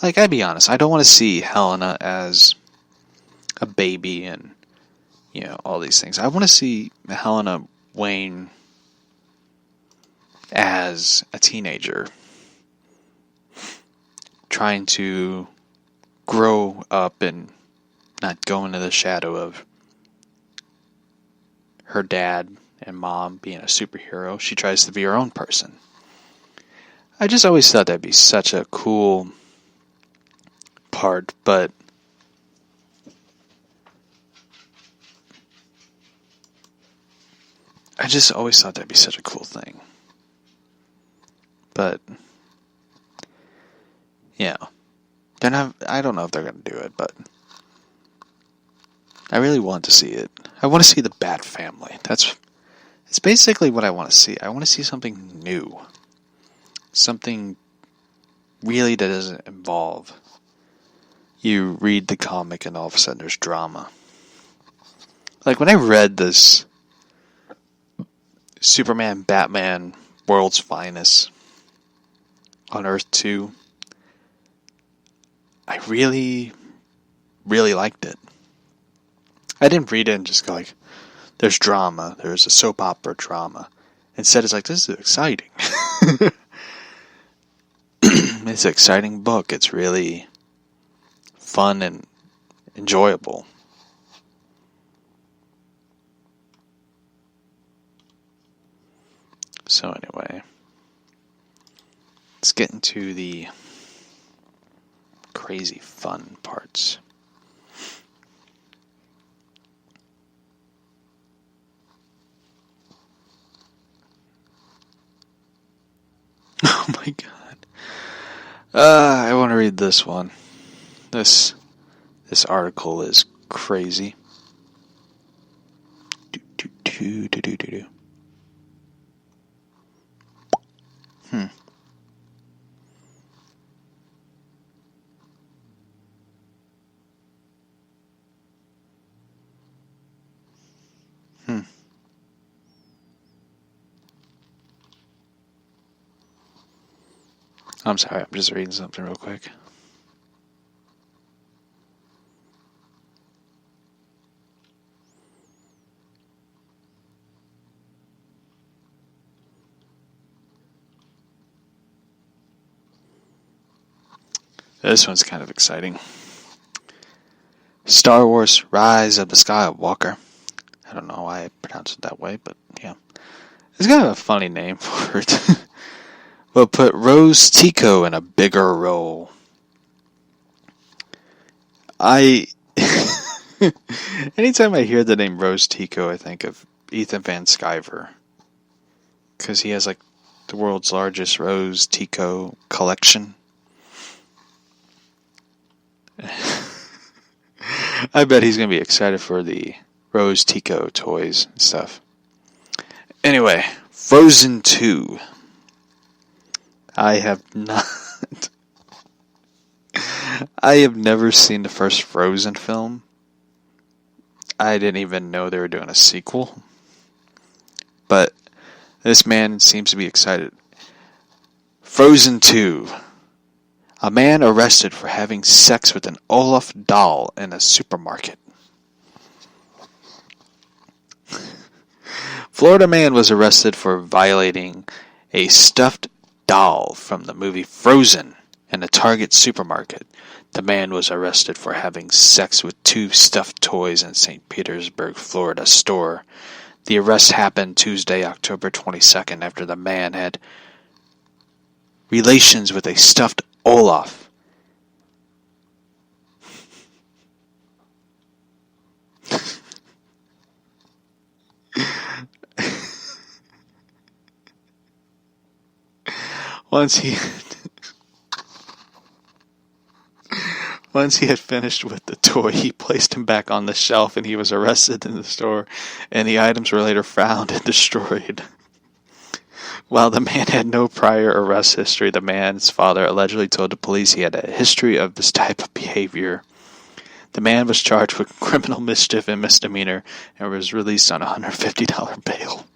like, I'd be honest, I don't want to see Helena as a baby and, all these things. I want to see Helena Wayne as a teenager, trying to grow up and not go into the shadow of her dad and mom being a superhero. She tries to be her own person. I just always thought that'd be such a cool part, but I just always thought that'd be such a cool thing. But yeah, I don't know if they're gonna do it, but I really want to see it. I want to see the Bat Family. It's basically what I want to see. I want to see something new. Something really that doesn't involve you read the comic and all of a sudden there's drama. Like when I read this Superman, Batman, World's Finest on Earth 2, I really, really liked it. I didn't read it and just go like, there's drama, there's a soap opera drama. Instead, it's like, this is exciting. It's an exciting book. It's really fun and enjoyable. So anyway, let's get into the crazy fun parts. Oh my god. I want to read this one. This article is crazy. I'm sorry, I'm just reading something real quick. This one's kind of exciting. Star Wars Rise of the Skywalker. I don't know why I pronounced it that way, but yeah. It's kind of a funny name for it. We'll put Rose Tico in a bigger role. Anytime I hear the name Rose Tico, I think of Ethan Van Sciver. Because he has like the world's largest Rose Tico collection. I bet he's going to be excited for the Rose Tico toys and stuff. Anyway, Frozen 2. I have never seen the first Frozen film. I didn't even know they were doing a sequel. But this man seems to be excited. Frozen 2. A man arrested for having sex with an Olaf doll in a supermarket. Florida man was arrested for violating a stuffed doll from the movie Frozen in a Target supermarket. The man was arrested for having sex with 2 stuffed toys in St. Petersburg, Florida store. The arrest happened Tuesday, October 22nd, after the man had relations with a stuffed Olaf. Once he had finished with the toy, he placed him back on the shelf and he was arrested in the store, and the items were later found and destroyed. While the man had no prior arrest history, the man's father allegedly told the police he had a history of this type of behavior. The man was charged with criminal mischief and misdemeanor and was released on a $150 bail.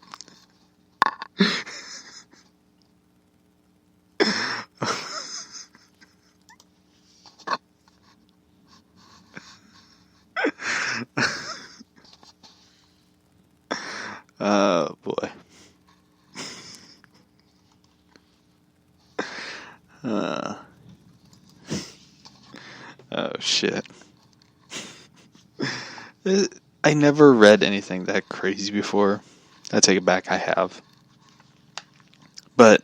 Oh boy. Oh shit. I never read anything that crazy before. I take it back, I have. But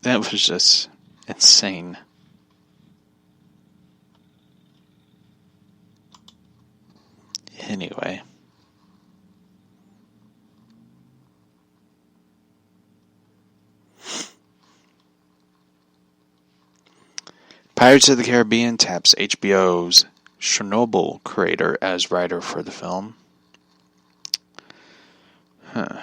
that was just insane. Anyway. Pirates of the Caribbean taps HBO's Chernobyl creator as writer for the film. Huh.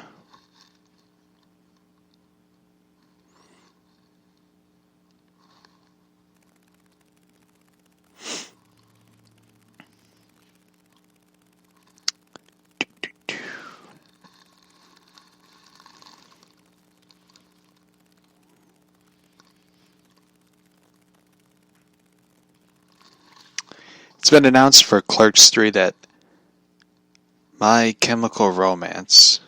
It's been announced for Clerks 3 that My Chemical Romance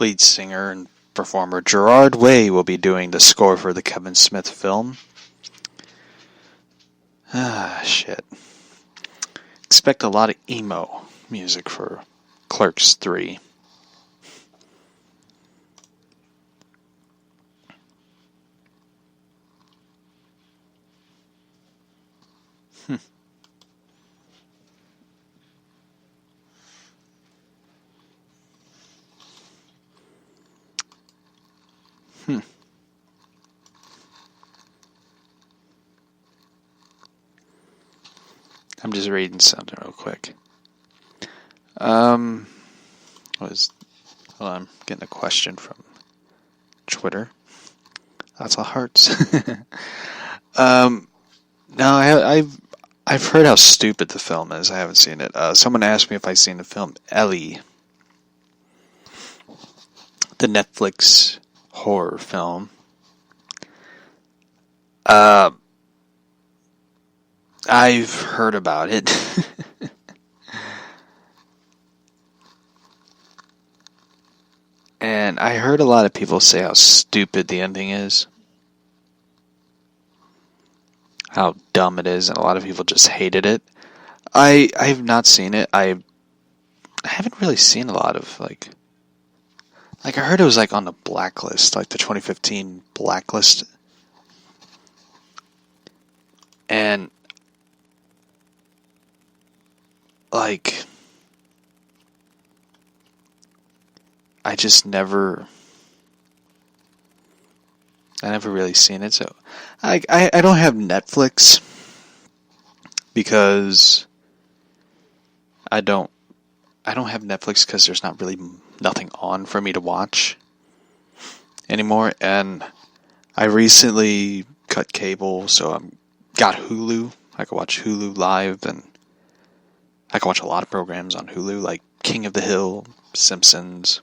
lead singer and performer Gerard Way will be doing the score for the Kevin Smith film. Shit. Expect a lot of emo music for Clerks 3. I'm just reading something real quick. I'm getting a question from Twitter. Lots of hearts. No, I've heard how stupid the film is. I haven't seen it. Someone asked me if I've seen the film Ellie, the Netflix horror film. I've heard about it. And I heard a lot of people say how stupid the ending is. How dumb it is, and a lot of people just hated it. I have not seen it. I haven't really seen a lot of, like I heard it was, on the blacklist, the 2015 blacklist. And, I never really seen it, so I don't have Netflix because I don't have Netflix because there's not really nothing on for me to watch anymore, and I recently cut cable, so I'm got Hulu. I can watch Hulu Live, and I can watch a lot of programs on Hulu, like King of the Hill, South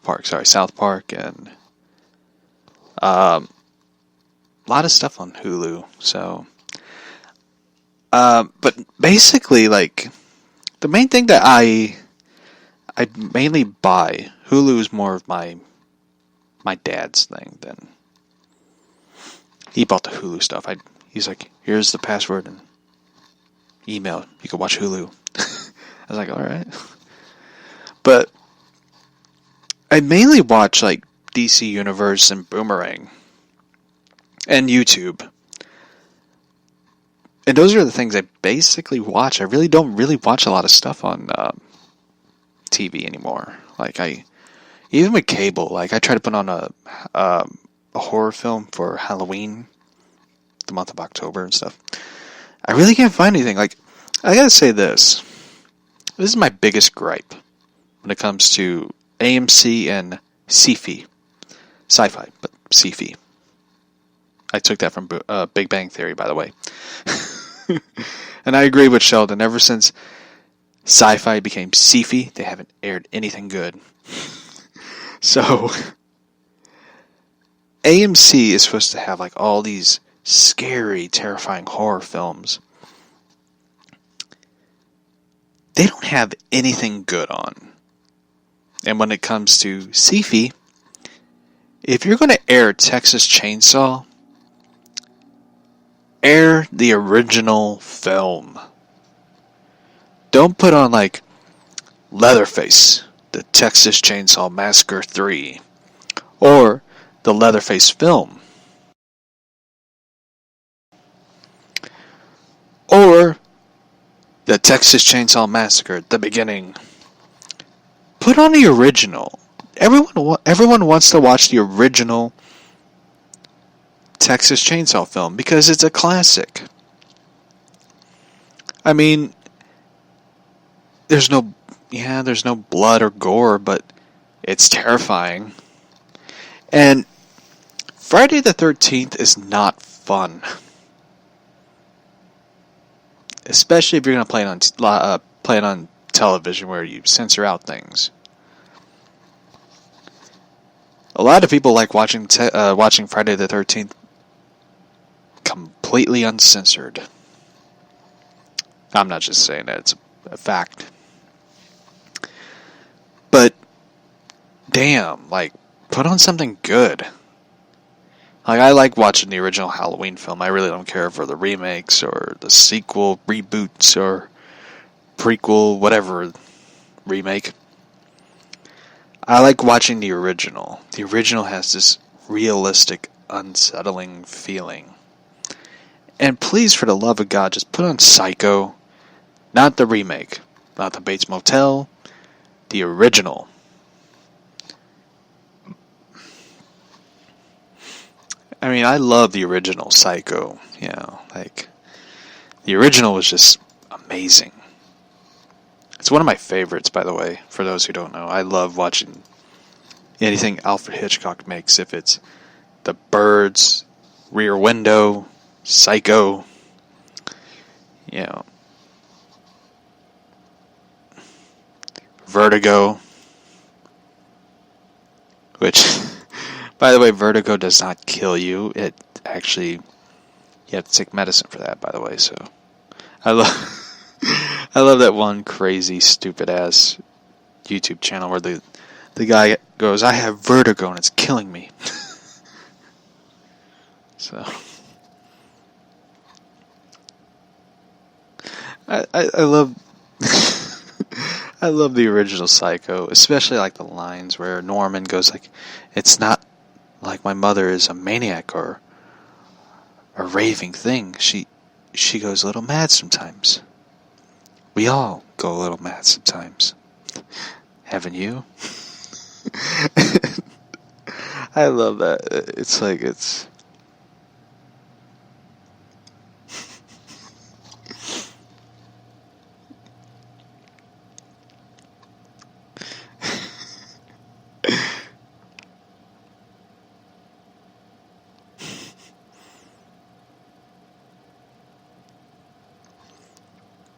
Park, and a lot of stuff on Hulu. So, but basically, the main thing that I mainly buy, Hulu is more of my my dad's thing, then he bought the Hulu stuff. He's like, here's the password and email. You can watch Hulu. I was like, all right. But I mainly watch like DC Universe and Boomerang and YouTube. And those are the things I basically watch. I really don't watch a lot of stuff on TV anymore. Like even with cable, like I try to put on a horror film for Halloween, the month of October and stuff. I really can't find anything. Like, I gotta say this. This is my biggest gripe when it comes to AMC and Sci-Fi. Sci-Fi, but Sci-Fi. I took that from Big Bang Theory, by the way. And I agree with Sheldon. Ever since Sci-Fi became Sci-Fi, they haven't aired anything good. So, AMC is supposed to have like all these scary, terrifying horror films. They don't have anything good on. And when it comes to Sci-Fi, if you're going to air Texas Chainsaw, air the original film. Don't put on like Leatherface, the Texas Chainsaw Massacre 3, or the Leatherface film, or the Texas Chainsaw Massacre, the beginning. Put on the original. Everyone wants to watch the original Texas Chainsaw film because it's a classic. I mean, there's no blood or gore, but it's terrifying. And Friday the 13th is not fun. Especially if you're going to play it on television where you censor out things. A lot of people like watching Friday the 13th completely uncensored. I'm not just saying that, it's a fact. But, damn, like, put on something good. Like, I like watching the original Halloween film. I really don't care for the remakes or the sequel, reboots, or prequel, whatever remake. I like watching the original. The original has this realistic, unsettling feeling. And please, for the love of God, just put on Psycho. Not the remake. Not the Bates Motel. The original. I mean, I love the original Psycho. You know, like, the original was just amazing. It's one of my favorites, by the way, for those who don't know. I love watching anything Alfred Hitchcock makes, if it's The Birds, Rear Window, Psycho, you know, Vertigo, which, by the way, Vertigo does not kill you. It actually, you have to take medicine for that, by the way, so I love that one crazy, stupid-ass YouTube channel where the guy goes, I have vertigo and it's killing me. So, I love I love the original Psycho, especially like the lines where Norman goes like, it's not like my mother is a maniac or a raving thing. She goes a little mad sometimes. We all go a little mad sometimes. Haven't you? I love that. It's like, it's...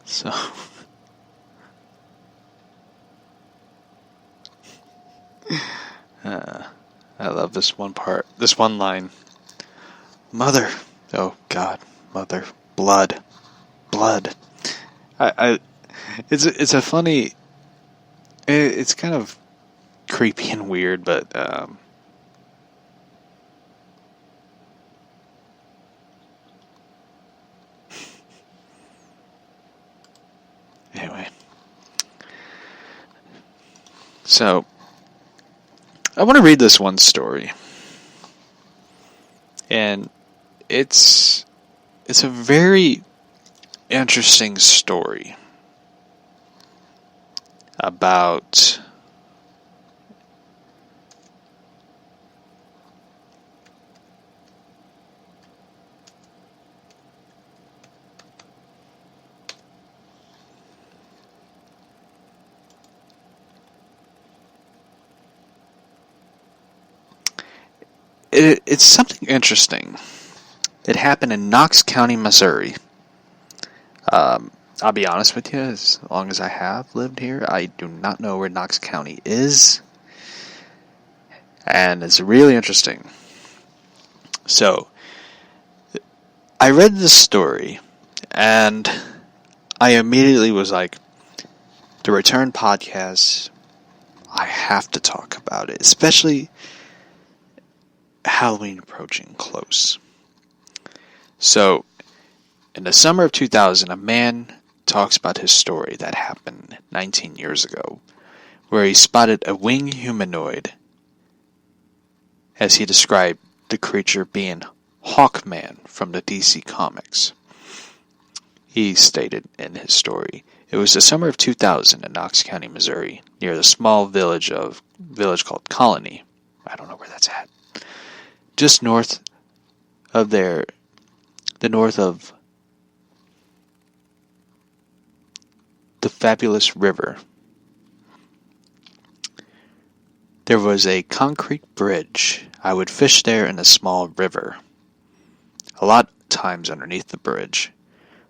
So... I love this one part, this one line. Mother, oh God, mother, blood. It's a funny, it's kind of creepy and weird, but So, I want to read this one story. And it's a very interesting story about it's something interesting. It happened in Knox County, Missouri. I'll be honest with you, as long as I have lived here, I do not know where Knox County is. And it's really interesting. So, I read this story, and I immediately was like, the Return podcast, I have to talk about it, especially Halloween approaching close. So, in the summer of 2000, a man talks about his story that happened 19 years ago, where he spotted a winged humanoid, as he described the creature being Hawkman from the DC Comics. He stated in his story, it was the summer of 2000 in Knox County, Missouri, near the small village called Colony. I don't know where that's at. Just north of the north of the fabulous river. There was a concrete bridge. I would fish there in a small river. A lot of times underneath the bridge,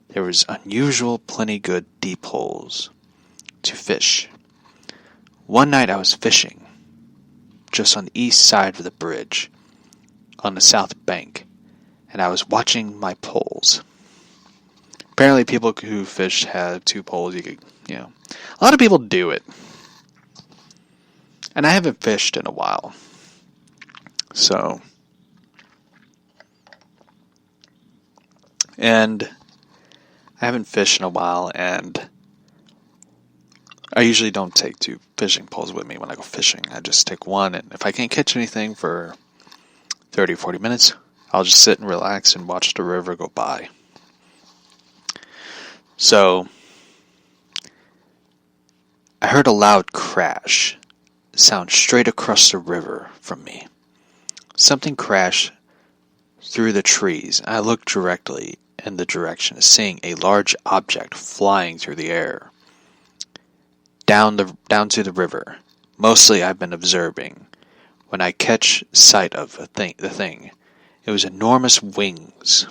there was unusual, plenty good deep holes to fish. One night I was fishing just on the east side of the bridge, on the south bank, and I was watching my poles. Apparently people who fish have 2 poles. A lot of people do it. And I haven't fished in a while. So, and I haven't fished in a while, and I usually don't take 2 fishing poles with me when I go fishing. I just take one, and if I can't catch anything for 30 or 40 minutes, I'll just sit and relax and watch the river go by. So, I heard a loud crash sound straight across the river from me. Something crashed through the trees, and I looked directly in the direction, seeing a large object flying through the air down to the river. Mostly I've been observing. When I catch sight of the thing, it was enormous wings.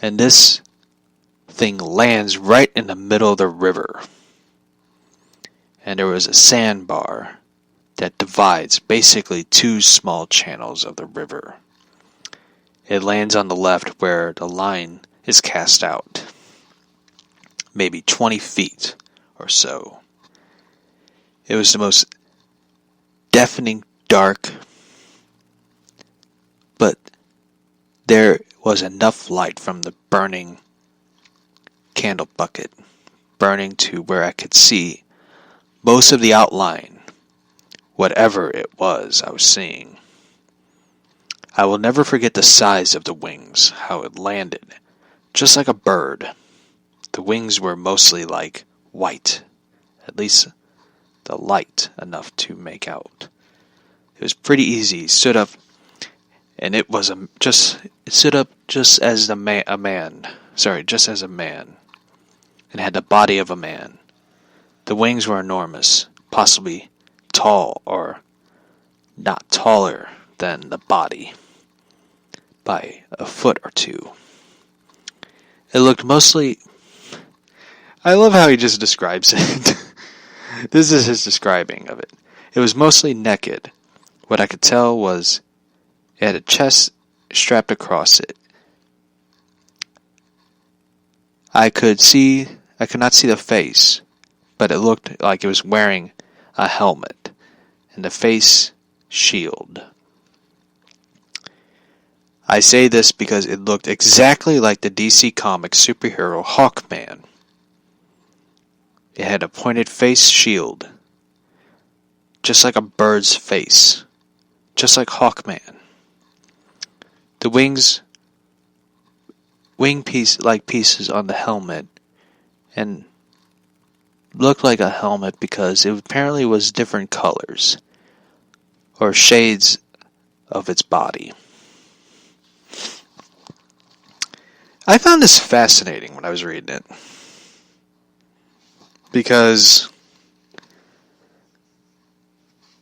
And this thing lands right in the middle of the river. And there was a sandbar that divides basically 2 small channels of the river. It lands on the left where the line is cast out, maybe 20 feet or so. It was the most deafening dark, but there was enough light from the burning candle bucket, burning to where I could see most of the outline, whatever it was I was seeing. I will never forget the size of the wings, how it landed, just like a bird. The wings were mostly like white, at least the light enough to make out. It was pretty easy. It stood up, and it stood up just as a man, and had the body of a man. The wings were enormous, possibly tall or not taller than the body by a foot or 2. It looked mostly... I love how he just describes it. This is his describing of it. It was mostly naked. What I could tell was it had a chest strapped across it. I could not see the face, but it looked like it was wearing a helmet and the face shield. I say this because it looked exactly like the DC Comics superhero Hawkman. It had a pointed face shield, just like a bird's face, just like Hawkman. The wing pieces on the helmet, and looked like a helmet because it apparently was different colors or shades of its body. I found this fascinating when I was reading it because,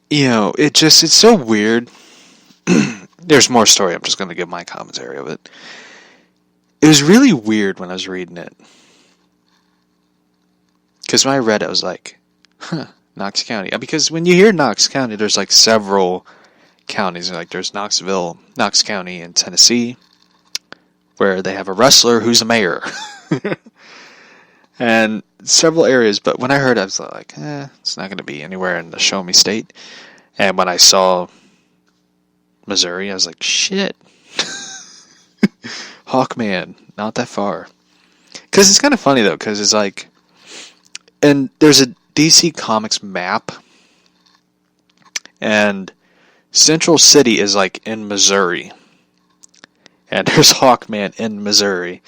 it's so weird. There's more story. I'm just going to give my commentary of it. It was really weird when I was reading it. Because when I read it, I was like, Knox County. Because when you hear Knox County, there's like several counties. Like there's Knox County in Tennessee, where they have a wrestler who's a mayor. And several areas. But when I heard it, I was like, it's not going to be anywhere in the Show Me State. And when I saw Missouri, I was like, shit. Hawkman, not that far. Because it's kind of funny, though, because it's like... And there's a DC Comics map, and Central City is like in Missouri, and there's Hawkman in Missouri.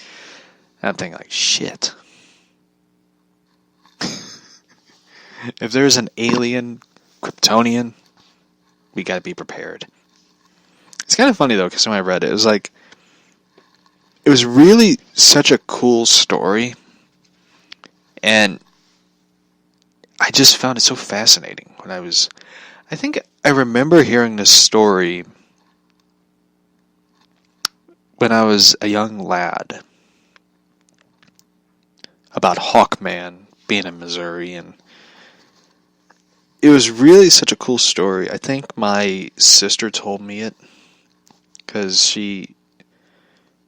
And I'm thinking like, shit. If there's an alien Kryptonian, we gotta be prepared. It's kind of funny though, because when I read it, it was really such a cool story, and I just found it so fascinating I think I remember hearing this story when I was a young lad about Hawkman being in Missouri, and it was really such a cool story. I think my sister told me it because she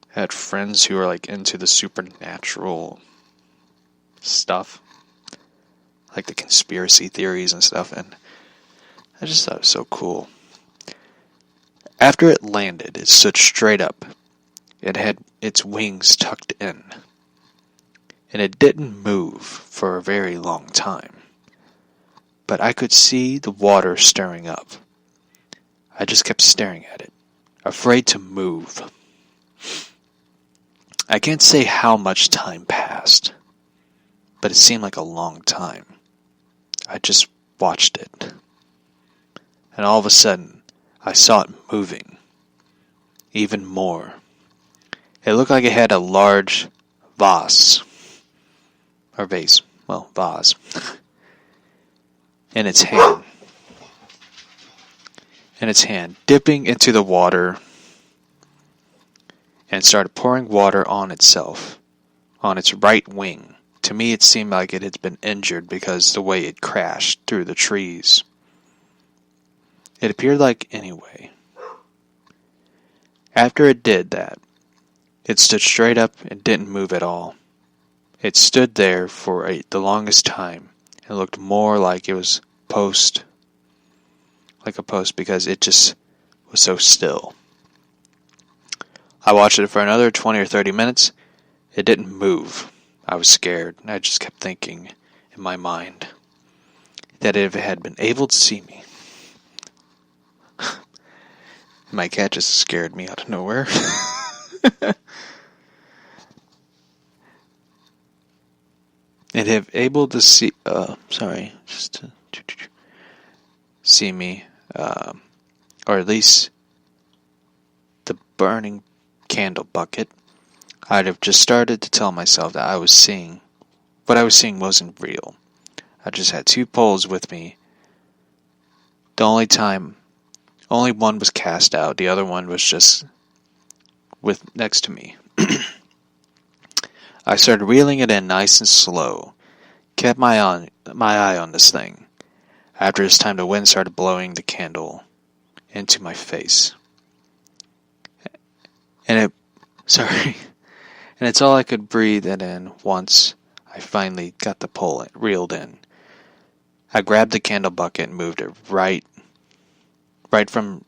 had friends who were like into the supernatural stuff, like the conspiracy theories and stuff, and I just thought it was so cool. After it landed, it stood straight up. It had its wings tucked in, and it didn't move for a very long time. But I could see the water stirring up. I just kept staring at it, afraid to move. I can't say how much time passed, but it seemed like a long time. I just watched it. And all of a sudden, I saw it moving. Even more. It looked like it had a large vase. Or vase. Well, vase. In its hand. Dipping into the water. And started pouring water on itself. On its right wing. To me, it seemed like it had been injured because the way it crashed through the trees. It appeared like anyway. After it did that, it stood straight up and didn't move at all. It stood there for the longest time and looked more like it was like a post because it just was so still. I watched it for another 20 or 30 minutes. It didn't move. I was scared, and I just kept thinking in my mind that if it had been able to see me, my cat just scared me out of nowhere. And if able to see, see me, or at least the burning candle bucket, I'd have just started to tell myself that what I was seeing wasn't real. I just had two poles with me. The only one was cast out. The other one was just next to me. I started reeling it in nice and slow. Kept my eye on this thing. After it's time, the wind started blowing the candle into my face. And it's all I could breathe it in once I finally got the pole reeled in. I grabbed the candle bucket and moved it right from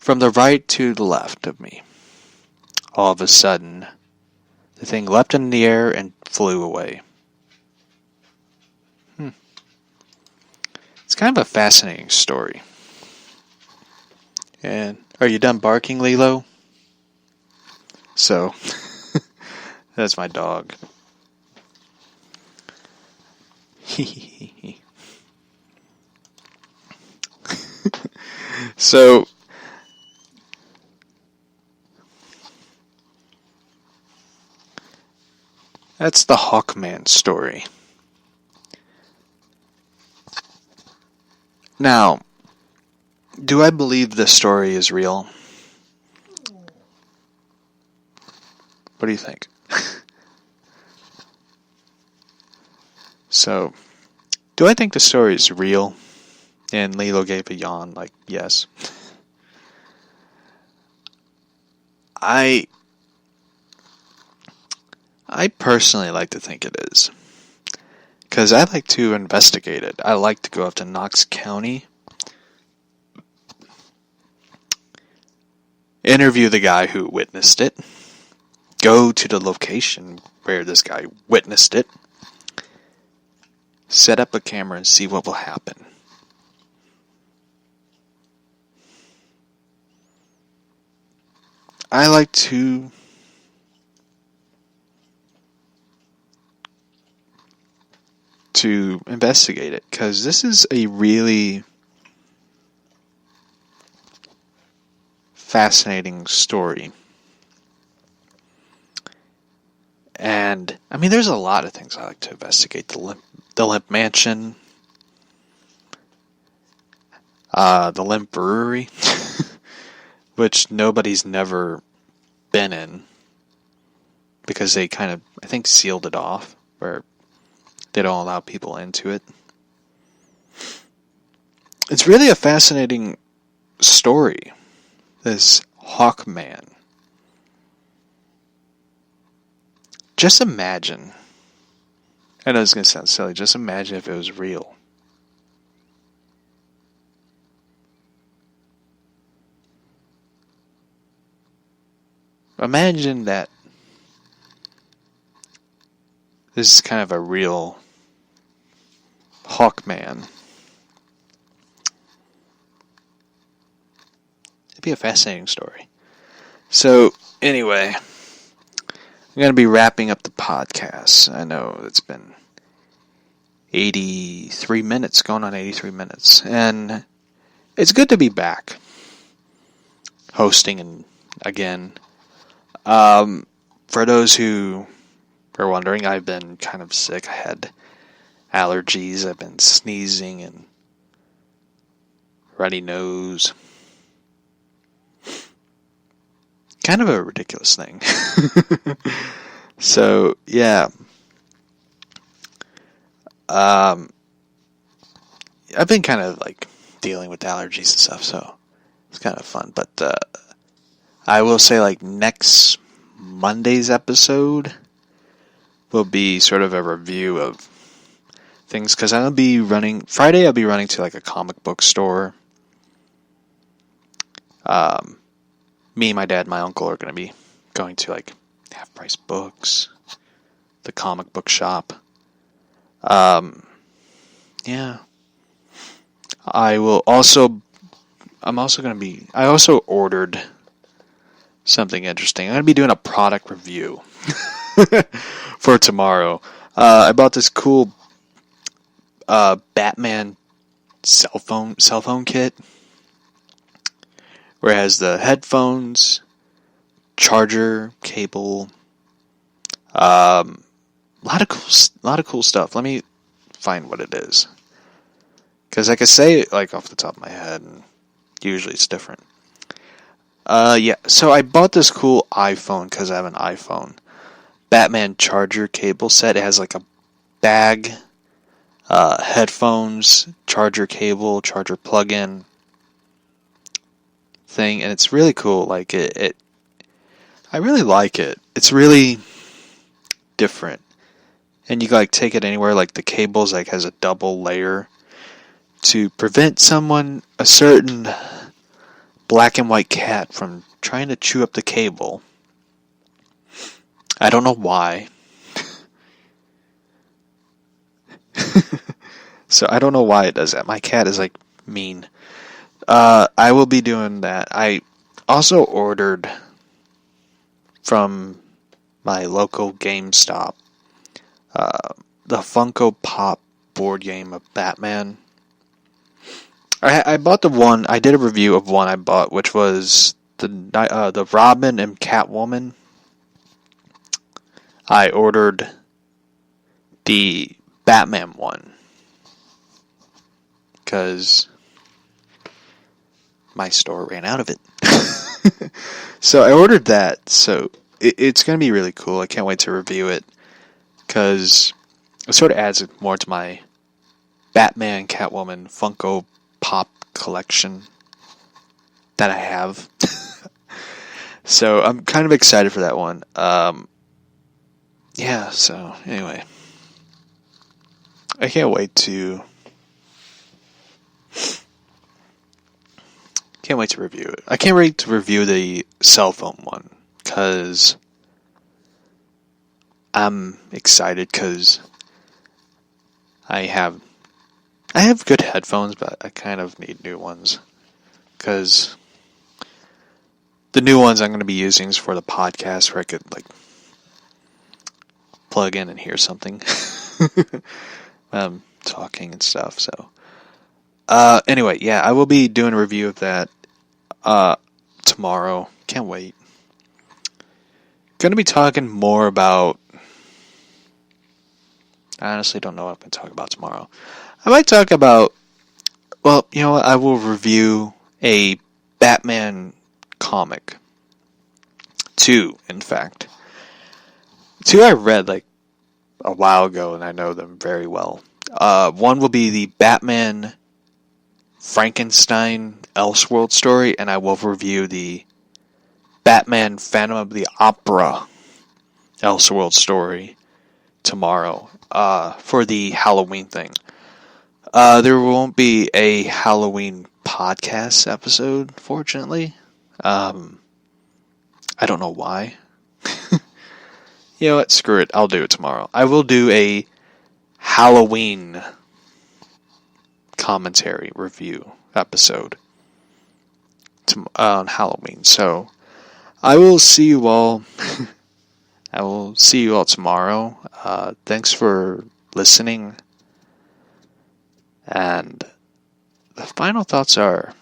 the right to the left of me. All of a sudden, the thing leapt in the air and flew away. It's kind of a fascinating story. And are you done barking, Lilo? So, that's my dog. So, that's the Hawkman story. Now, do I believe this story is real? What do you think? So, do I think the story is real? And Lilo gave a yawn, like, yes. I personally like to think it is. Because I like to investigate it. I like to go up to Knox County, interview the guy who witnessed it, go to the location where this guy witnessed it, set up a camera and see what will happen. I like to investigate it, because this is a really fascinating story. And, I mean, there's a lot of things I like to investigate. The Limp Mansion, the Limp Brewery, which nobody's never been in, because they kind of, I think, sealed it off, where they don't allow people into it. It's really a fascinating story, this Hawkman. Just imagine, I know it's going to sound silly, just imagine if it was real. Imagine that this is kind of a real Hawkman. It'd be a fascinating story. So, anyway, I'm going to be wrapping up the podcast. I know it's been 83 minutes, going on 83 minutes. And it's good to be back hosting again. For those who are wondering, I've been kind of sick. I had allergies. I've been sneezing and runny nose. Kind of a ridiculous thing. So, yeah. I've been kind of like dealing with allergies and stuff, so it's kind of fun. But I will say, like, next Monday's episode will be sort of a review of things, because I'll be running Friday. I'll be running to like a comic book store. Me, my dad, my uncle are going to be going to like Half Price Books, the comic book shop. Yeah. I also ordered something interesting. I'm going to be doing a product review for tomorrow. I bought this cool Batman cell phone kit, where it has the headphones, charger, cable, a lot of cool stuff. Let me find what it is, because I can say it like off the top of my head, and usually it's different. Yeah. So I bought this cool iPhone because I have an iPhone. Batman charger cable set. It has like a bag, headphones, charger cable, charger plug-in thing, and it's really cool. Like it I really like it. It's really different, and you can like take it anywhere. Like the cables like has a double layer to prevent a certain black and white cat from trying to chew up the cable. I don't know why. So I don't know why it does that. My cat is like mean. I will be doing that. I also ordered from my local GameStop the Funko Pop board game of Batman. I bought the one. I did a review of one I bought, which was the Robin and Catwoman. I ordered the Batman one because my store ran out of it. So I ordered that. So it's going to be really cool. I can't wait to review it because it sort of adds more to my Batman Catwoman Funko Pop collection that I have. So I'm kind of excited for that one. Yeah, so anyway. I can't wait to review it. I can't wait to review the cell phone one because I'm excited because I have good headphones, but I kind of need new ones because the new ones I'm going to be using is for the podcast where I could like plug in and hear something. Talking and stuff. So anyway, yeah, I will be doing a review of that tomorrow. Can't wait. Gonna be talking more about, I honestly don't know what I'm gonna talk about tomorrow. I might talk about, well, you know what, I will review a Batman comic. 2, in fact. 2 I read like a while ago and I know them very well. One will be the Batman Frankenstein Elseworld story, and I will review the Batman Phantom of the Opera Elseworld story tomorrow for the Halloween thing. There won't be a Halloween podcast episode, fortunately. I don't know why. You know what? Screw it. I'll do it tomorrow. I will do a Halloween commentary review episode on Halloween. So I will see you all. I will see you all tomorrow. Thanks for listening. And the final thoughts are,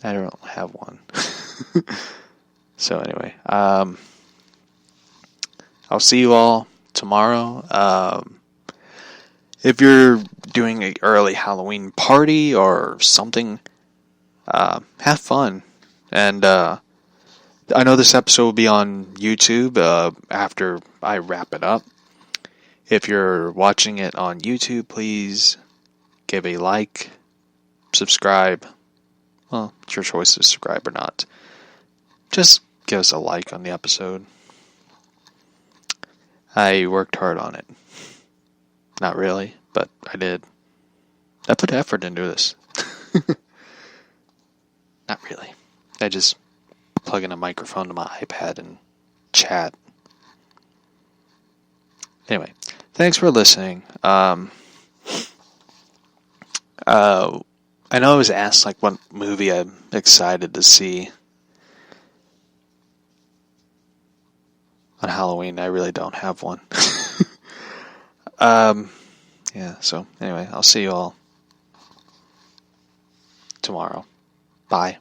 I don't have one. So anyway, I'll see you all tomorrow. If you're doing an early Halloween party or something, have fun. And I know this episode will be on YouTube after I wrap it up. If you're watching it on YouTube, please give a like, subscribe. Well, it's your choice to subscribe or not. Just give us a like on the episode. I worked hard on it. Not really, but I did. I put effort into this. Not really. I just plug in a microphone to my iPad and chat. Anyway, thanks for listening. I know I was asked like what movie I'm excited to see on Halloween. I really don't have one. Yeah, so anyway, I'll see you all tomorrow. Bye.